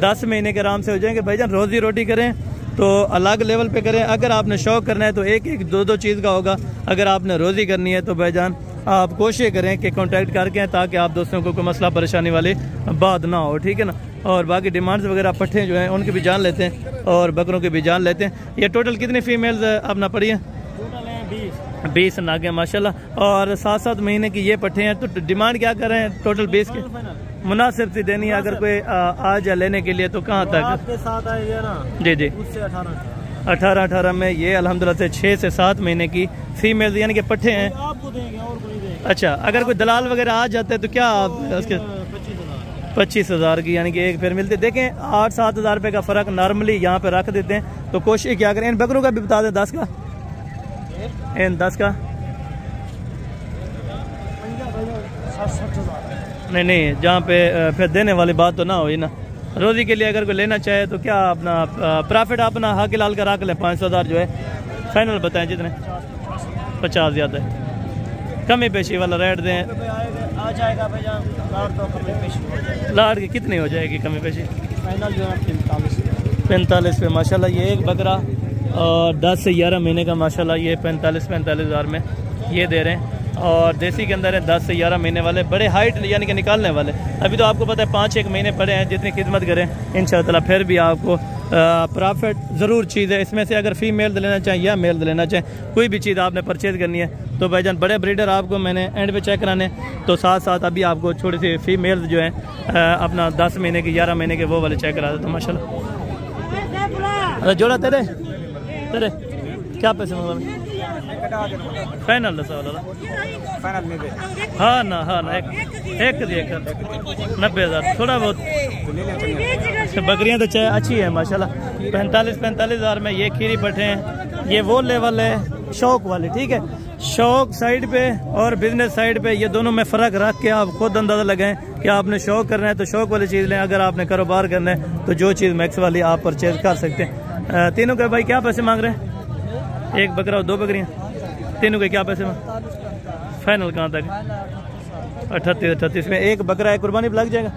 10 महीने के आराम से हो जाएंगे। भाईजान रोज़ी रोटी करें तो अलग लेवल पे करें। अगर आपने शौक करना है तो 1-1, 2-2 चीज़ का होगा। अगर आपने रोज़ी करनी है तो भाईजान आप कोशिश करें कि कांटेक्ट करके, ताकि आप दोस्तों को कोई मसला परेशानी वाली बात ना हो, ठीक है ना। और बाकी डिमांड्स वगैरह पट्ठे जो हैं उनकी भी जान लेते हैं और बकरों की भी जान लेते हैं। ये टोटल कितनी फीमेल्स अपना पड़ी हैं? 20 नागे माशाल्लाह। और 7-7 महीने की ये पट्ठे हैं। तो डिमांड क्या कर रहे हैं? टोटल 20 की मुनासिब सी देनी है। अगर कोई आ जाए लेने के लिए तो कहाँ तक आपके साथ आएगा ना? जी, उससे 18 में ये अल्हम्दुलिल्लाह से 6 से 7 महीने की फीमेल यानी कि पट्ठे हैं। आपको देंगे और कोई देगा। अच्छा, अगर कोई दलाल वगैरह आ जाते हैं तो क्या आप उसके 25,000 की यानी कि एक फिर मिलते। देखें 8-7 हज़ार रुपये का फ़र्क नॉर्मली यहाँ पे रख देते हैं। तो कोशिश क्या करें, इन बकरों का भी बता दें 10 का, इन 10 का नहीं, जहाँ पे फिर देने वाली बात तो ना हुई ना। रोज़ी के लिए अगर कोई लेना चाहे तो क्या अपना प्रॉफिट अपना हक लाल का रख लें। 500,000 जो है फाइनल बताएं जितने 50 ज़्यादा है। कमी पेशी वाला रेट दें। आ जाएगा भाईजान, लाड़ तो कमी पेशी हो जाएगी। लाड़ की कितनी हो जाएगी कमी पेशी? फाइनल जो है 45 पे माशाल्लाह। ये एक बकरा और 10 से 11 महीने का माशाल्लाह ये 45 हज़ार में ये दे रहे हैं। और देसी के अंदर है 10 से 11 महीने वाले, बड़े हाइट यानी कि निकालने वाले। अभी तो आपको पता है 5-1 महीने पड़े हैं, जितनी खिदमत करें इंशाअल्लाह फिर भी आपको प्रॉफिट ज़रूर चीज़ है। इसमें से अगर फीमेल लेना चाहें या मेल लेना चाहें, कोई भी चीज़ आपने परचेज़ करनी है तो भाईजान बड़े ब्रीडर आपको मैंने एंड पे चेक कराने, तो साथ साथ अभी आपको छोटी सी फीमेल जो है अपना 10 महीने के 11 महीने के वो वाले चेक करा देते माशाल्लाह। अरे जोड़ा तेरे तेरे क्या पैसे मांगा? फाइनल हाँ ना एक 90,000 थोड़ा बहुत। बकरियां तो चाहे अच्छी है माशाल्लाह। 45 हज़ार में ये खीरी पट्टे हैं। ये वो लेवल है शौक वाले, ठीक है। शौक साइड पे और बिजनेस साइड पे ये दोनों में फ़र्क रख के आप खुद अंदाज़ा लगाएं कि आपने शौक करना है तो शौक वाली चीज़ लें, अगर आपने कारोबार करना है तो जो चीज़ मैक्स वाली आप परचेज कर सकते हैं। तीनों के भाई क्या पैसे मांग रहे हैं? एक बकरा और 2 बकरियाँ, तीनों के क्या पैसे मांग? फाइनल कहाँ तक? 38 में एक बकरा है, कुर्बानी पे लग जाएगा।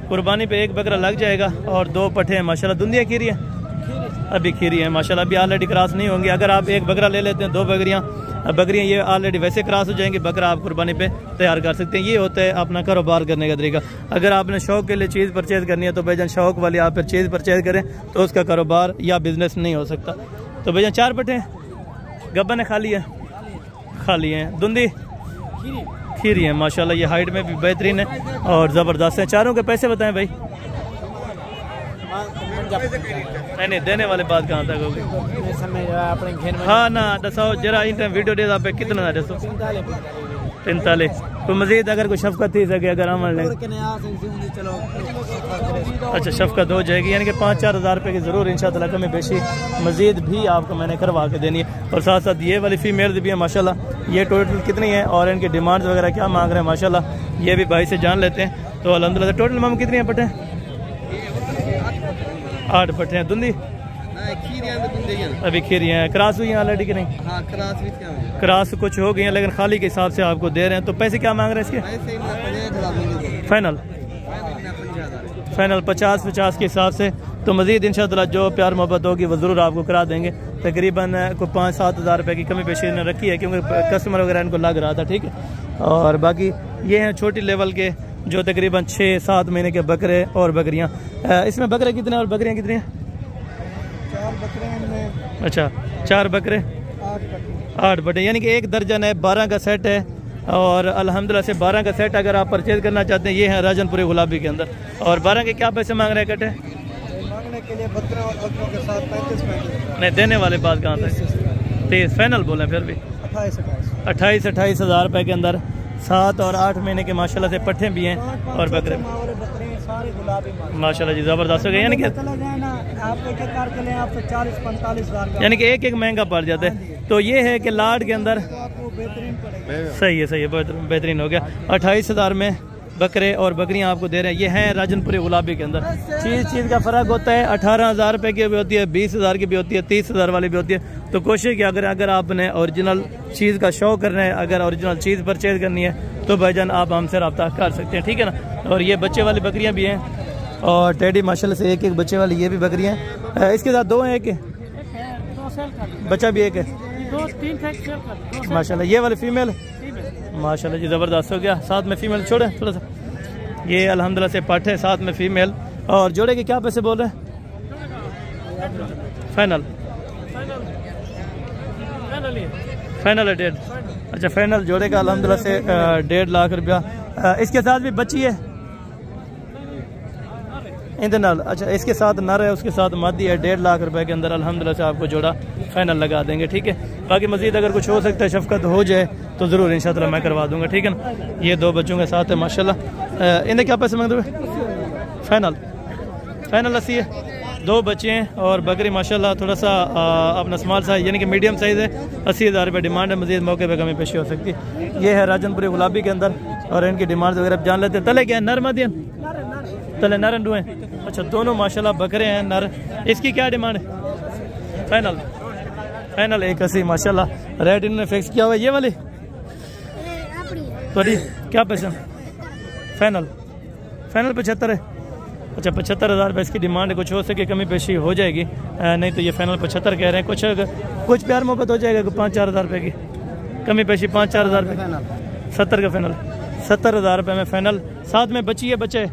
कुर्बानी पे एक बकरा लग जाएगा और 2 पट्ठे हैं माशाल्लाह। दुनिया खीरी है, अभी खीरी है माशाल्लाह, अभी ऑलरेडी क्रॉस नहीं होंगी। अगर आप एक बकरा ले लेते हैं, 2 बकरियाँ ये ऑलरेडी वैसे क्रॉस हो जाएंगी। बकरा आप कुर्बानी पे तैयार कर सकते हैं। ये होता है अपना कारोबार करने का तरीका। अगर आपने शौक के लिए चीज़ परचेज़ करनी है तो भाईजान शौक वाली आप फिर चीज़ परचेज़ करें तो उसका कारोबार या बिजनेस नहीं हो सकता। तो भाईजान 4 पट्ठे हैं, गब्बन है खाली है, दुंदी खीरी है माशाल्लाह। ये हाइट में भी बेहतरीन है और ज़बरदस्त है। चारों के पैसे बताएं भाई। नहीं देने वाले बात कहाँ तक होगी? हाँ ना दसाओ जरा इन टाइम वीडियो दे पे कितना ना दसो? 45 तो मजीद अगर कोई शफकत थी सके अगर अमल नहीं। अच्छा शफकत हो जाएगी, यानी कि 5-4 हज़ार रुपये की ज़रूर इंशाअल्लाह कमी बेशी मजीद भी आपको मैंने करवा के देनी है। और साथ साथ ये वाली फीमेल भी है माशाल्लाह। ये टोटल कितनी है और इनकी डिमांड वगैरह क्या मांग रहे हैं माशाल्लाह, ये भी भाई से जान लेते हैं। तो अल्हम्दुलिल्लाह टोटल माम कितनी है पट्टे? 8 पट्टे हैं। दुंदी अभी खीरी हैं, क्रॉस हुई हैं ऑलरेडी कि नहीं? हाँ, क्रॉस कुछ हो गई हैं लेकिन खाली के हिसाब से आपको दे रहे हैं। तो पैसे क्या मांग रहे हैं इसके? फाइनल 50 के हिसाब से। तो मजीद इंशाअल्लाह जो प्यार मोहब्बत होगी वो ज़रूर आपको करा देंगे। तकरीबन को 5-7 हज़ार रुपये की कमी पेशी ने रखी है क्योंकि कस्टमर वगैरह इनको लग रहा था, ठीक है। और बाकी ये हैं छोटी लेवल के जो तकरीबन 6-7 महीने के बकरे और बकरियाँ। इसमें बकरे कितने और बकरियाँ कितनी हैं? 4 बकरे हैं। अच्छा 4 बकरे 8 बटे, यानी कि 1 दर्जन है, 12 का सेट है। और अल्हम्दुलिल्लाह से 12 का सेट अगर आप परचेज़ करना चाहते हैं, ये है राजनपुरी गुलाबी के अंदर। और 12 के क्या पैसे मांग रहे हैं कटे? मांगने के लिए 12 और बकरों के साथ 35 नहीं देने वाले बात कहाँ तक? 30 फाइनल बोले फिर भी 28 हज़ार रुपये के अंदर 7 और 8 महीने के माशाल्लाह से पट्ठे भी हैं और बकरे माशाल्लाह जी ज़बरदस्त हो गए। यानी कि यानी कि एक महंगा पड़ जाता है। तो ये है कि लाड के अंदर सही है बेहतरीन हो गया। 28 हज़ार में बकरे और बकरियां आपको दे रहे हैं। ये हैं राजनपुरी गुलाबी के अंदर। चीज़ का फ़र्क होता है। 18 हज़ार रुपये की भी होती है, 20 हज़ार की भी होती है, 30 हज़ार वाली भी होती है। तो कोशिश की अगर आपने ओरिजिनल चीज़ का शौक करना है, अगर ओरिजिनल चीज़ परचेज़ करनी है तो भाईजान आप हमसे रब्ता कर सकते हैं, ठीक है ना। और ये बच्चे वाली बकरियाँ भी हैं और टेडी माशाल्लाह से एक बच्चे वाली ये भी बकरियाँ हैं। इसके साथ 2 हैं, एक बच्चा भी एक है माशाल्लाह। ये वाली फीमेल माशाल्लाह जी ज़बरदस्त हो गया। साथ में फीमेल छोड़े थोड़ा सा। ये अल्हम्दुलिल्लाह से पाठ है, साथ में फीमेल। और जोड़े के क्या पैसे बोल रहे हैं? फाइनल है 1.5। अच्छा फाइनल जोड़े का अल्हम्दुलिल्लाह से 1.5 लाख रुपया। इसके साथ भी बच्ची है इंदनाल। अच्छा इसके साथ नर है, उसके साथ मादी है। 1.5 लाख रुपए के अंदर अल्हम्दुलिल्लाह से आपको जोड़ा फाइनल लगा देंगे, ठीक है। बाकी मजीद अगर कुछ हो सकता है, शफकत हो जाए तो ज़रूर इंशाअल्लाह मैं करवा दूंगा, ठीक है ना। ये 2 बच्चों के साथ है माशाल्लाह। इन्हें क्या पैसे मांग रहे? फाइनल 80 है। 2 बच्चे हैं और बकरी माशाल्लाह थोड़ा सा अपना स्मॉल साइज यानी कि मीडियम साइज़ है। 80 हज़ार रुपये डिमांड है। मजीद मौके पर कमी पेशी हो सकती है। ये है राजनपुरी गुलाबी के अंदर और इनकी डिमांड वगैरह जान लेते हैं। तले क्या है? नर मदियन तले नर अंडू हैं। अच्छा दोनों माशाल्लाह बकरे हैं नर। इसकी क्या डिमांड है? फाइनल 180 माशाल्लाह। रेट इन्होंने फिक्स किया हुआ है। ये वाली थोड़ी क्या पैसा फाइनल? फाइनल 75 है। अच्छा 75,000 रुपये इसकी डिमांड है। कुछ हो सके कमी पेशी हो जाएगी, नहीं तो ये फाइनल 75 कह रहे हैं। कुछ प्यार मोहब्बत हो जाएगा 5-4 हज़ार रुपये की कमी पेशी, 5-4 हज़ार रुपये। 70 का फाइनल, 70,000 रुपये में फाइनल। साथ में बची है बच्चे,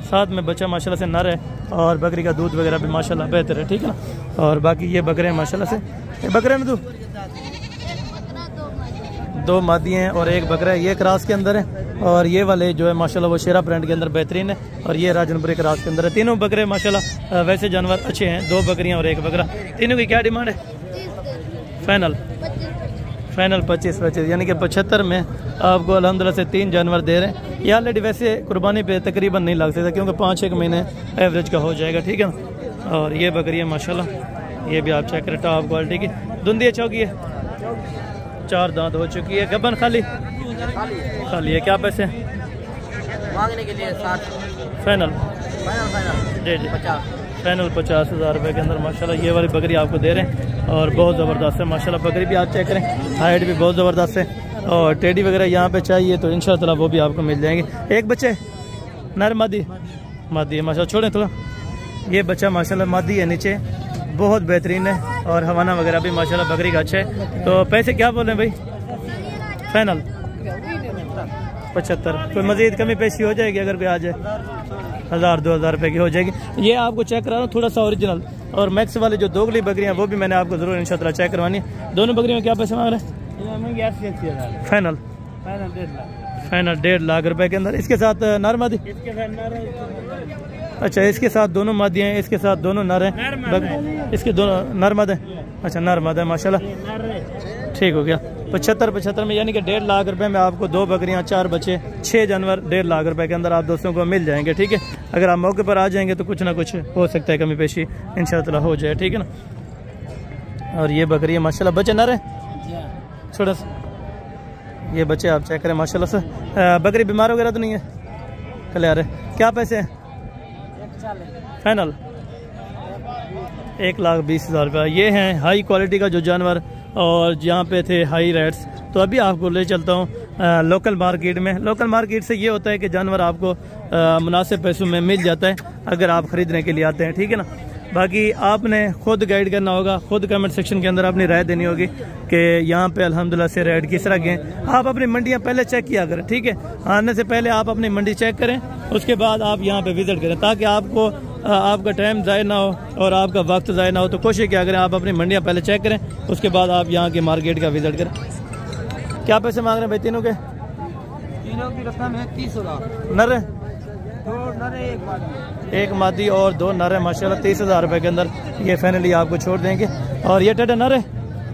साथ में बच्चा माशाल्लाह से नर है और बकरी का दूध वगैरह भी माशाल्लाह बेहतर है, ठीक है ना। और बाकी ये बकरे हैं माशाल्लाह से। बकरे में 2 मादी हैं और 1 बकरा है। ये क्रास के अंदर है और ये वाले जो है माशाल्लाह वो शेरा ब्रांड के अंदर बेहतरीन है और ये राजनपुरी क्रास के अंदर है। तीनों बकरे माशाल्लाह वैसे जानवर अच्छे हैं। 2 बकरियां और 1 बकरा। तीनों की क्या डिमांड है? फाइनल 25 यानी कि 75 में आपको अल्हम्दुलिल्लाह से 3 जानवर दे रहे हैं। ये ऑलरेडी वैसे कुर्बानी पे तकरीबन नहीं लग सकता क्योंकि 5-1 महीने एवरेज का हो जाएगा, ठीक है ना। और ये बकरी है माशाल्लाह, ये भी आप चेक करें, टॉप क्वालिटी की। धुंधी चौकी है, 4 दांत हो चुकी है। गबन खाली है। क्या पैसे मांगने के लिए? 60 फाइनल जी 50 फाइनल 50,000 रुपये के अंदर माशाल्लाह ये वाली बकरी आपको दे रहे हैं। और बहुत ज़बरदस्त है माशाल्लाह बकरी भी, आप चेक करें, हाइट भी बहुत ज़बरदस्त है। और टेडी वगैरह यहाँ पे चाहिए तो इंशाअल्लाह वो भी आपको मिल जाएंगे। 1 बच्चे नर मादी है माशाल्लाह। छोड़ें थोड़ा, ये बच्चा माशाल्लाह मादी है, नीचे बहुत बेहतरीन है और हवाना वगैरह भी माशाल्लाह बकरी का अच्छा है। तो पैसे क्या बोल रहे हैं भाई? फाइनल 75। कोई मज़ीद कमी पेशी हो जाएगी अगर कोई आ जाए? 1,000-2 हज़ार रुपये की हो जाएगी। ये आपको चेक करा रहा हूँ थोड़ा सा ओरिजिनल। और मैक्स वाले जो दोगली बकरियाँ वो भी मैंने आपको ज़रूर इंशाअल्लाह चेक करवानी है। दोनों बकरियों में क्या पैसे मांग रहे हैं? फाइनल 1.5 लाख रुपए के अंदर। इसके साथ नर मादी? अच्छा इसके साथ दोनों मादी हैं, इसके साथ दोनों नर हैं। इसके दोनों नर माद हैं। अच्छा नर माद है माशाल्लाह, ठीक हो गया। 75 में यानी कि 1.5 लाख रुपए में आपको 2 बकरियां, 4 बच्चे, 6 जानवर 1.5 लाख रुपए के अंदर आप दोस्तों को मिल जाएंगे, ठीक है। अगर आप मौके पर आ जाएंगे तो कुछ ना कुछ हो सकता है, कमी पेशी इंशाअल्लाह हो जाए, ठीक है ना। और ये बकरी है माशाल्लाह, बच्चे नर है छोटा सा। ये बच्चे आप चेक करें माशाल्लाह से। बकरी बीमार वगैरह तो नहीं है? क्लियर है। क्या पैसे हैं? फाइनल 1,20,000 रुपये। ये हैं हाई क्वालिटी का जो जानवर और यहाँ पे थे हाई रेट्स। तो अभी आपको ले चलता हूँ लोकल मार्केट में। लोकल मार्केट से ये होता है कि जानवर आपको मुनासिब पैसों में मिल जाता है अगर आप ख़रीदने के लिए आते हैं, ठीक है ना। बाकी आपने खुद गाइड करना होगा, खुद कमेंट सेक्शन के अंदर अपनी राय देनी होगी कि यहाँ पे अल्हम्दुलिल्लाह से रेट किस तरह के हैं। आप अपनी मंडियाँ पहले चेक किया करें, ठीक है। आने से पहले आप अपनी मंडी चेक करें, उसके बाद आप यहाँ पे विज़िट करें ताकि आपको आपका टाइम ज़ाया ना हो और आपका वक्त ज़ाया ना हो। तो कोशिश क्या करें आप अपनी मंडियाँ पहले चेक करें, उसके बाद आप यहाँ के मार्केट का विज़िट करें। क्या पैसे मांग रहे हैं भाई तीनों के? तीनों की रकम है 30,000। नर है? 2 नर है, 1 मादी और 2 नर है माशाल्लाह। 30,000 रुपये के अंदर ये फाइनली आपको छोड़ देंगे। और ये टेढ़ा नर है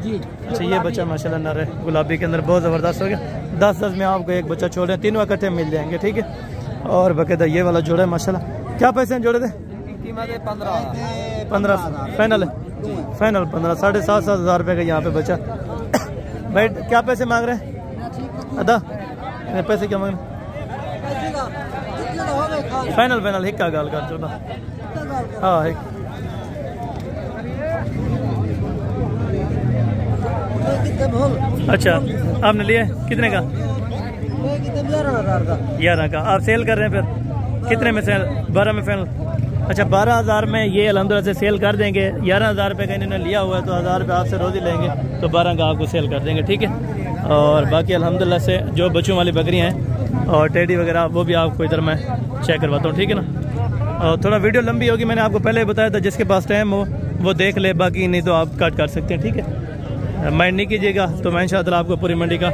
जी। अच्छा ये बच्चा माशाल्लाह नर है, गुलाबी के अंदर बहुत ज़बरदस्त हो गया। 10-10 में आपको 1 बच्चा छोड़ रहे हैं, तीनों इकट्ठे मिल जाएंगे, ठीक है। और बाकायदा ये वाला जोड़ा है माशाल्लाह। क्या पैसे हैं जोड़े थे? 15 फाइनल है, फाइनल 15, 7,500 रुपये का यहाँ पे बचा। भाई क्या पैसे मांग रहे हैं? अदा पैसे क्या मांग रहे हैं? फाइनल हिक का गाल कर चौदह। हाँ हिक। अच्छा आपने लिए कितने का? 11 का। आप सेल कर रहे हैं फिर कितने में? सेल 12 में फाइनल। अच्छा 12,000 में ये अल्हम्दुलिल्लाह से सेल कर देंगे। 11,000 रुपये का इन्होंने लिया हुआ है तो 1,000 रुपये आपसे रोज़ ही लेंगे तो 12 का आपको सेल कर देंगे, ठीक है। और बाकी अल्हम्दुलिल्लाह से जो बच्चों वाली बकरियाँ हैं और टेडी वगैरह वो भी आपको इधर मैं चेक करवाता हूँ, ठीक है ना। और थोड़ा वीडियो लंबी होगी, मैंने आपको पहले बताया था, जिसके पास टाइम हो वो देख ले, बाकी नहीं तो आप कट कर सकते हैं, ठीक है। माइंड नहीं कीजिएगा। तो मैं इंशाअल्लाह आपको पूरी मंडी का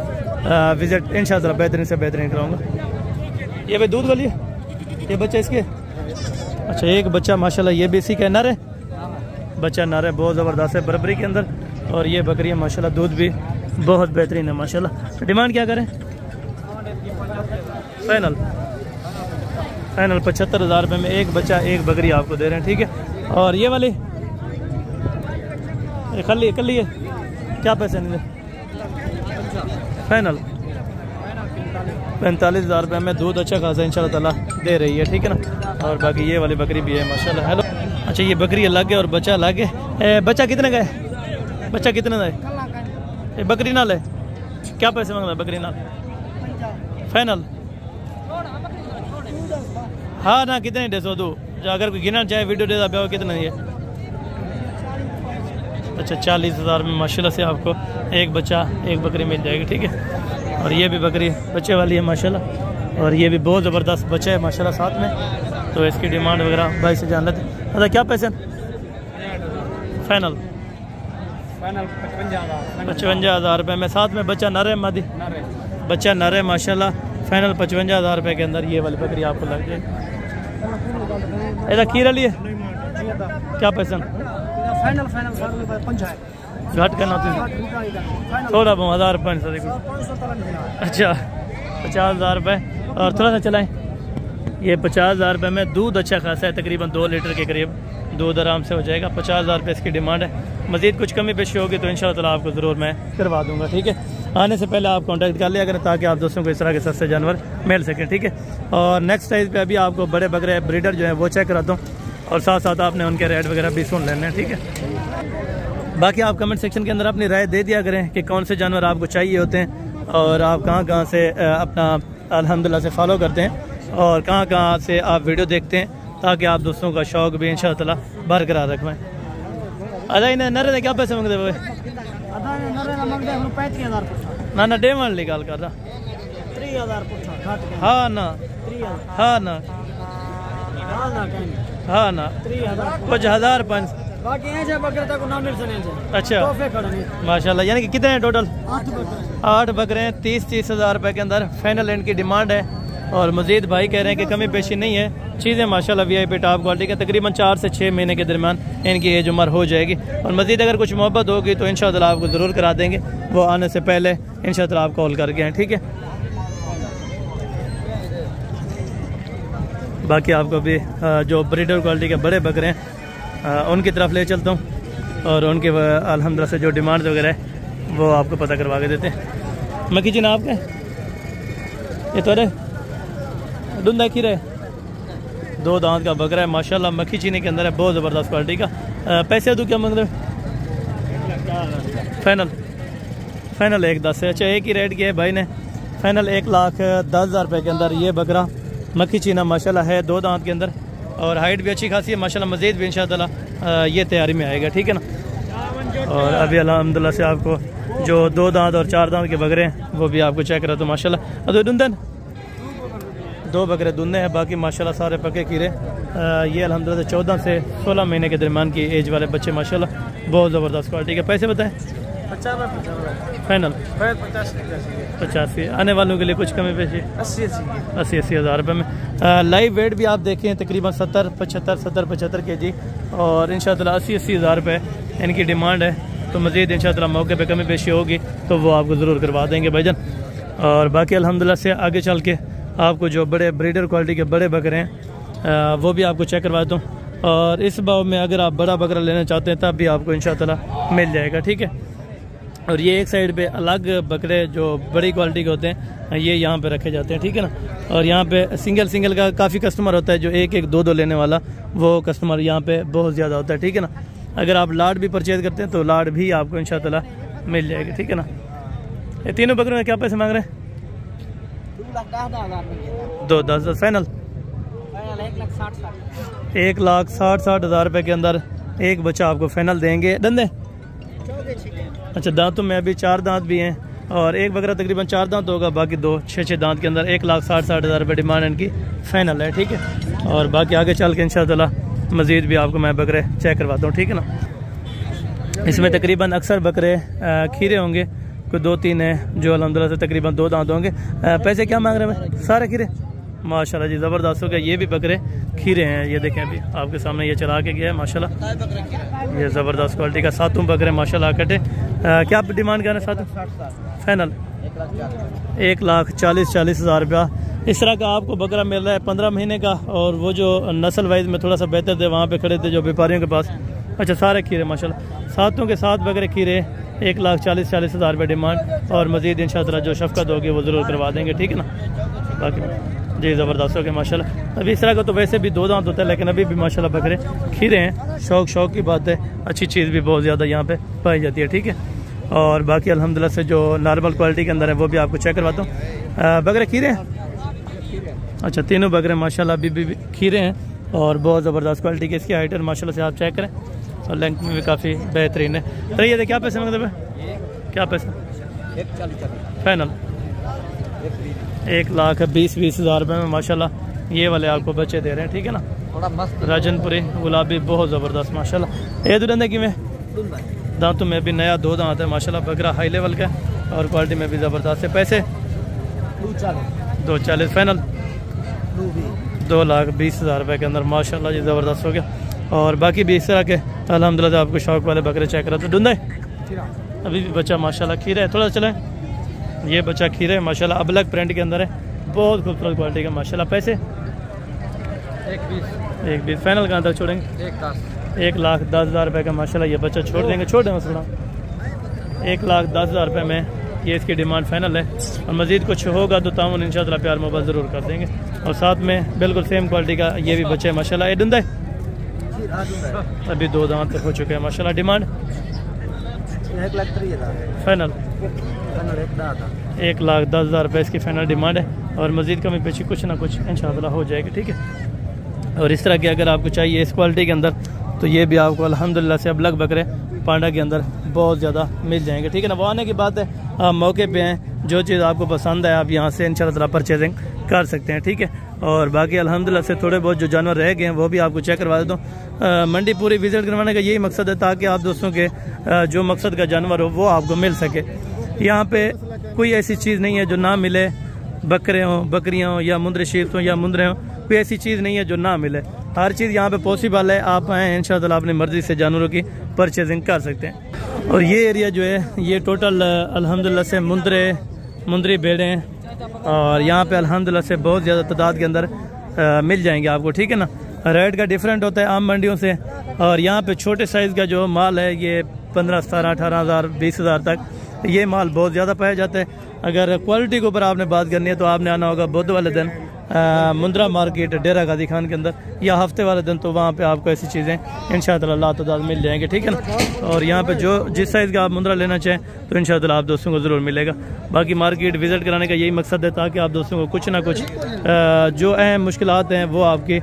विज़िट इंशाअल्लाह बेहतरीन से बेहतरीन कराऊँगा। ये भाई दूध वाली है, ये बच्चा इसके। अच्छा 1 बच्चा माशाल्लाह ये भी इसी का नर है, बच्चा नर है, बहुत ज़बरदस्त है बराबरी के अंदर। और ये बकरियाँ माशाल्लाह दूध भी बहुत बेहतरीन है माशाल्लाह। डिमांड क्या करें? फाइनल 75,000 रुपये में 1 बच्चा 1 बकरी आपको दे रहे हैं, ठीक है। और ये वाली कल है क्या पैसे नहीं? फाइनल 45,000 रुपये में दूध अच्छा खासा इंशाअल्लाह ताला दे रही है, ठीक है ना। और बाकी ये वाली बकरी भी है माशाल्लाह। हेलो अच्छा ये बकरी अलग है और बच्चा अलग है। बच्चा कितने का है? बच्चा कितने का है? ये बकरी नाल है, क्या पैसे मांग रहा है बकरी नाल? फाइनल हाँ ना, कितने दे सो तू अगर कोई गिना चाहे वीडियो दे दा कितना है? अच्छा 40,000 में माशाल्लाह से आपको एक बच्चा एक बकरी मिल जाएगी, ठीक है। और ये भी बकरी बच्चे वाली है माशाल्लाह, और ये भी बहुत ज़बरदस्त बच्चा है माशाल्लाह साथ में। तो इसकी डिमांड वगैरह भाई से जान लेते। अच्छा क्या पैसे फाइनल? 55,000 रुपये में, साथ में बच्चा नर है मादी? बच्चा नर है माशाल्लाह। फाइनल 55,000 रुपये के अंदर ये वाली बकरी आपको लग जाएगी। ऐसा खीरा लिए क्या पैसा? फाइनल घट करना थोड़ा 1000 रुपये। अच्छा 50,000 रुपये और थोड़ा सा चलाएं। ये 50,000 रुपये में दूध अच्छा खासा है, तकरीबन 2 लीटर के करीब दूध आराम से हो जाएगा। 50,000 रुपये इसकी डिमांड है। मज़ीद कुछ कमी पेशी होगी तो इंशाअल्लाह ताला आपको ज़रूर मैं करवा दूंगा, ठीक है। आने से पहले आप कांटेक्ट कर लिया करें ताकि आप दोस्तों को इस तरह के सस्ते जानवर मिल सकें, ठीक है। और नेक्स्ट साइज़ पे अभी आपको बड़े बकरे ब्रीडर जो है वो चेक कराता हूँ, और साथ साथ आपने उनके रेट वगैरह भी सुन लेने हैं, ठीक है। बाकी आप कमेंट सेक्शन के अंदर अपनी राय दे दिया करें कि कौन से जानवर आपको चाहिए होते हैं, और आप कहाँ से अपना अल्हम्दुलिल्लाह से फॉलो करते हैं, और कहाँ से आप वीडियो देखते हैं, ताकि आप दोस्तों का शौक़ भी इंशाअल्लाह ताला बरकरार रखें। अदा इन नरे क्या पैसे मंगते हुए? ना ना डे मान ली गल कर रहा। हाँ ना हाँ ना हाँ ना कुछ 1005 अच्छा माशाल्लाह। यानी कि कितने हैं टोटल? 8 बकरे हैं। 30,000 रुपये के अंदर फाइनल एंड की डिमांड है। और मजीद भाई कह रहे हैं कि कमी पेशी नहीं है, चीज़ें माशाल्लाह VIP टॉप क्वालिटी के, तकरीबन 4 से 6 महीने के दरमियान इनकी एज उम्र हो जाएगी। और मजीद अगर कुछ मोहब्बत होगी तो इंशाअल्लाह आपको ज़रूर करा देंगे, वो आने से पहले इंशाअल्लाह आप कॉल करके हैं, ठीक है। बाकी आपको भी जो ब्रीडर क्वालिटी के बड़े बकरे हैं उनकी तरफ ले चलता हूँ, और उनके अल्हम्दुलिल्लाह से जो डिमांड वगैरह है वो आपको पता करवा के देते हैं। मक्खी जी ना आपके ये तो धुंधा खीरा है, 2 दांत का बकरा है माशाल्लाह, मक्खी चीनी के अंदर है, बहुत ज़बरदस्त क्वालिटी का। पैसे तो क्या मांग रहे? फाइनल 1,10 है। अच्छा एक ही रेट किया है भाई ने, फाइनल 1,10,000 रुपये के अंदर ये बकरा मक्खी चीना माशाल्लाह है, 2 दांत के अंदर, और हाइट भी अच्छी खासी है माशाल्लाह। मज़ीद भी इंशाअल्लाह ये तैयारी में आएगा, ठीक है ना। और अभी अल्हम्दुलिल्लाह से आपको जो 2 दांत और 4 दांत के बकरे हैं वो भी आपको चेक करा तो माशाल्लाह। अरे दुंदन 2 बकरे दुन्ने हैं, बाकी माशाल्लाह सारे पके कीरे। ये अल्हम्दुलिल्लाह 14 से 16 महीने के दरमियान की एज वाले बच्चे माशाल्लाह, बहुत ज़बरदस्त क्वालिटी के। पैसे बताएं? 50 फाइनल 85। आने वालों के लिए कुछ कमी पेशी 80 हज़ार रुपये में। लाइव वेट भी आप देखें तकरीबन 70-75 kg, और इंशाअल्लाह 80 हज़ार रुपये इनकी डिमांड है। तो मज़ीद इंशाअल्लाह मौके पे कमी पेशी होगी तो वो आपको ज़रूर करवा देंगे भाईजान। और बाकी अल्हम्दुलिल्लाह से आगे चल के आपको जो बड़े ब्रीडर क्वालिटी के बड़े बकरे हैं वो भी आपको चेक करवाता हूँ। और इस भाव में अगर आप बड़ा बकरा लेना चाहते हैं तब भी आपको इंशाअल्लाह मिल जाएगा, ठीक है। और ये एक साइड पे अलग बकरे जो बड़ी क्वालिटी के होते हैं ये यहाँ पे रखे जाते हैं, ठीक है ना। और यहाँ पे सिंगल का काफ़ी कस्टमर होता है, जो 1-1, 2-2 लेने वाला वो कस्टमर यहाँ पे बहुत ज़्यादा होता है, ठीक है ना। अगर आप लाड भी परचेज करते हैं तो लाड भी आपको इंशाअल्लाह मिल जाएगी, ठीक है ना। ये तीनों बकरों में क्या पैसे मांग रहे हैं? 2,10 फाइनल 1,60,000 रुपये के अंदर एक बच्चा आपको फाइनल देंगे। दंदे अच्छा दांतों में अभी 4 दांत भी हैं, और एक बकरा तकरीबन 4 दांत होगा, बाकी 2 6 दांत के अंदर 1,60,000 रुपये डिमांड इनकी फाइनल है, ठीक है। और बाकी आगे चल के इंशाअल्लाह मज़ीद भी आपको मैं बकरे चेक करवाता हूँ, ठीक है ना। इसमें तकरीबन अक्सर बकरे खीरे होंगे, कोई 2-3 हैं जो अल्हम्दुलिल्लाह से तकरीबन 2 दांत होंगे। पैसे क्या मांग रहे हैं? सारे खीरे माशाल्लाह जी ज़बरदस्त हो गया। ये भी बकरे खीरे हैं, ये देखें अभी आपके सामने ये चला के गया है माशाल्लाह, ये ज़बरदस्त क्वालिटी का 7 बकरे माशाल्लाह कटे। क्या डिमांड कर रहे हैं? 7 फाइनल 1,40,000 रुपया। इस तरह का आपको बकरा मिल रहा है 15 महीने का, और वो जो नस्ल वाइज में थोड़ा सा बेहतर थे वहाँ पे खड़े थे जो व्यापारियों के पास। अच्छा सारे खीरे माशाल्लाह, 7 के 7 बकरे खीरे, 1,40,000 रुपये डिमांड। और मज़ीद इंशाअल्लाह जो शफ़क़त होगी वो ज़रूर करवा देंगे, ठीक है ना। बाकी जी ज़बरदस्त हो गया माशाल्लाह। अभी इस तरह का तो वैसे भी 2 दांत होता है, लेकिन अभी भी माशाल्लाह बकरे खीरे हैं। शौक़ की बात है, अच्छी चीज़ भी बहुत ज़्यादा यहाँ पे पाई जाती है, ठीक है। और बाकी अल्हम्दुलिल्लाह से जो नॉर्मल क्वालिटी के अंदर है वो भी आपको चेक करवाता हूँ। बकरे खीरे हैं? अच्छा, तीनों बकरे माशाल्लाह अभी भी खीरे हैं और बहुत ज़बरदस्त क्वालिटी की इसकी हाइट है माशाल्लाह से, आप चेक करें। और लेंथ में भी काफ़ी बेहतरीन है। तो ये क्या पैसे मतलब है, क्या पैसा फाइनल? 1,20,000 रुपये में माशाल्लाह ये वाले आपको बच्चे दे रहे हैं, ठीक है ना। थोड़ा मस्त राजनपुरी गुलाबी बहुत ज़बरदस्त माशाल्लाह। ये दुरंदे की में दांतों में भी नया 2 दांत है माशाल्लाह, बकरा हाई लेवल का और क्वालिटी में भी ज़बरदस्त है। पैसे 2,40 फाइनल 2,20,000 रुपये के अंदर माशाल्लाह जी ज़बरदस्त हो गया। और बाकी भी इस तरह के अल्हम्दुलिल्लाह आपको शौक वाले बकरे चेक करा। तो ढूंढे अभी भी बच्चा माशाल्लाह खीरा है, थोड़ा चले। ये बच्चा खीरा है माशाल्लाह, अबलग प्रिंट के अंदर है, बहुत खूबसूरत क्वालिटी का माशाल्लाह। पैसे 1,20 फाइनल कहाँ तक छोड़ेंगे? 1,10,000 रुपये का माशाल्लाह ये बच्चा छोड़ देंगे। छोड़ देंगे थोड़ा, 1,10,000 रुपये में ये इसकी डिमांड फाइनल है। और मज़ीद कुछ होगा तो ताउन इंशाअल्लाह प्यार मोहब्बत ज़रूर कर देंगे। और साथ में बिल्कुल सेम क्वालिटी का ये भी बच्चे माशाल्लाह। ये डुंदा है अभी 2 दांत हो चुके हैं माशाल्लाह। डिमांड 1,30,000 फाइनल 1,10,000 रुपये इसकी फाइनल डिमांड है। और मज़ीद कमी पेशी कुछ ना कुछ इंशाअल्लाह हो जाएगी, ठीक है। और इस तरह के अगर आपको चाहिए इस क्वालिटी के अंदर तो ये भी आपको अल्हम्दुलिल्लाह से अबलग बकरे पांडा के अंदर बहुत ज़्यादा मिल जाएंगे, ठीक है ना। वो आने की बात है, आप मौके पे हैं, जो चीज़ आपको पसंद है आप यहाँ से इंशाअल्लाह परचेजिंग कर सकते हैं, ठीक है। और बाकी अल्हम्दुलिल्लाह से थोड़े बहुत जो जानवर रह गए हैं वो भी आपको चेक करवा देता हूँ। मंडी पूरी विजिट करवाने का यही मकसद है ताकि आप दोस्तों के जो मकसद का जानवर हो वो आपको मिल सके। यहाँ पे कोई ऐसी चीज़ नहीं है जो ना मिले, बकरे हों, बकरियाँ हों या मुंदरे शीर्स हों या मुंदरे हों, कोई ऐसी चीज़ नहीं है जो ना मिले। हर चीज़ यहाँ पे पॉसिबल है। आप आएँ इंशाअल्लाह अपनी मर्ज़ी से जानवरों की परचेजिंग कर सकते हैं। और ये एरिया जो है ये टोटल अल्हम्दुलिल्लाह से मुंदरी भेड़ें हैं और यहाँ पे अल्हम्दुलिल्लाह से बहुत ज़्यादा तादाद के अंदर मिल जाएंगे आपको, ठीक है ना। रेट का डिफरेंट होता है आम मंडियों से। और यहाँ पे छोटे साइज़ का जो माल है ये 15, 17, 18,000, 20,000 तक ये माल बहुत ज़्यादा पाया जाता है। अगर क्वालिटी के ऊपर आपने बात करनी है तो आपने आना होगा बुध वाले दिन मुंद्रा मार्केट डेरा गाजी खान के अंदर, या हफ्ते वाले दिन, तो वहाँ पे आपको ऐसी चीज़ें इंशाअल्लाह तादाद मिल जाएंगे, ठीक है ना। और यहाँ पे जो जिस साइज़ का आप मुंद्रा लेना चाहें तो इंशाअल्लाह आप दोस्तों को ज़रूर मिलेगा। बाकी मार्केट विज़िट कराने का यही मकसद है ताकि आप दोस्तों को कुछ ना कुछ जो अहम मुश्किलात हैं वो आपके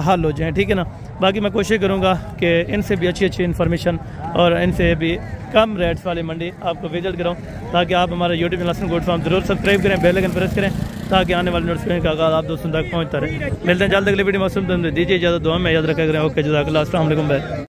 हल हो जाएँ, ठीक है ना। बाकी मैं कोशिश करूँगा कि इनसे भी अच्छी इन्फॉर्मेशन और इनसे भी कम रेट्स वाली मंडी आपको विजिट कराऊँ ताकि आप हमारा YouTube channel Hasan goat farm जरूर सब्सक्राइब करें, बेल आइकन प्रेस करें ताकि आने वाले नोटिफिकेशन का आगाज़ आप दोस्तों तक पहुँचता रहे। मिलते हैं जल्द अगली वीडियो में, दीजिए इजाज़त, दुआ में याद रखा करें। ओके, जज़ाकल्लाह, अस्सलाम वालेकुम।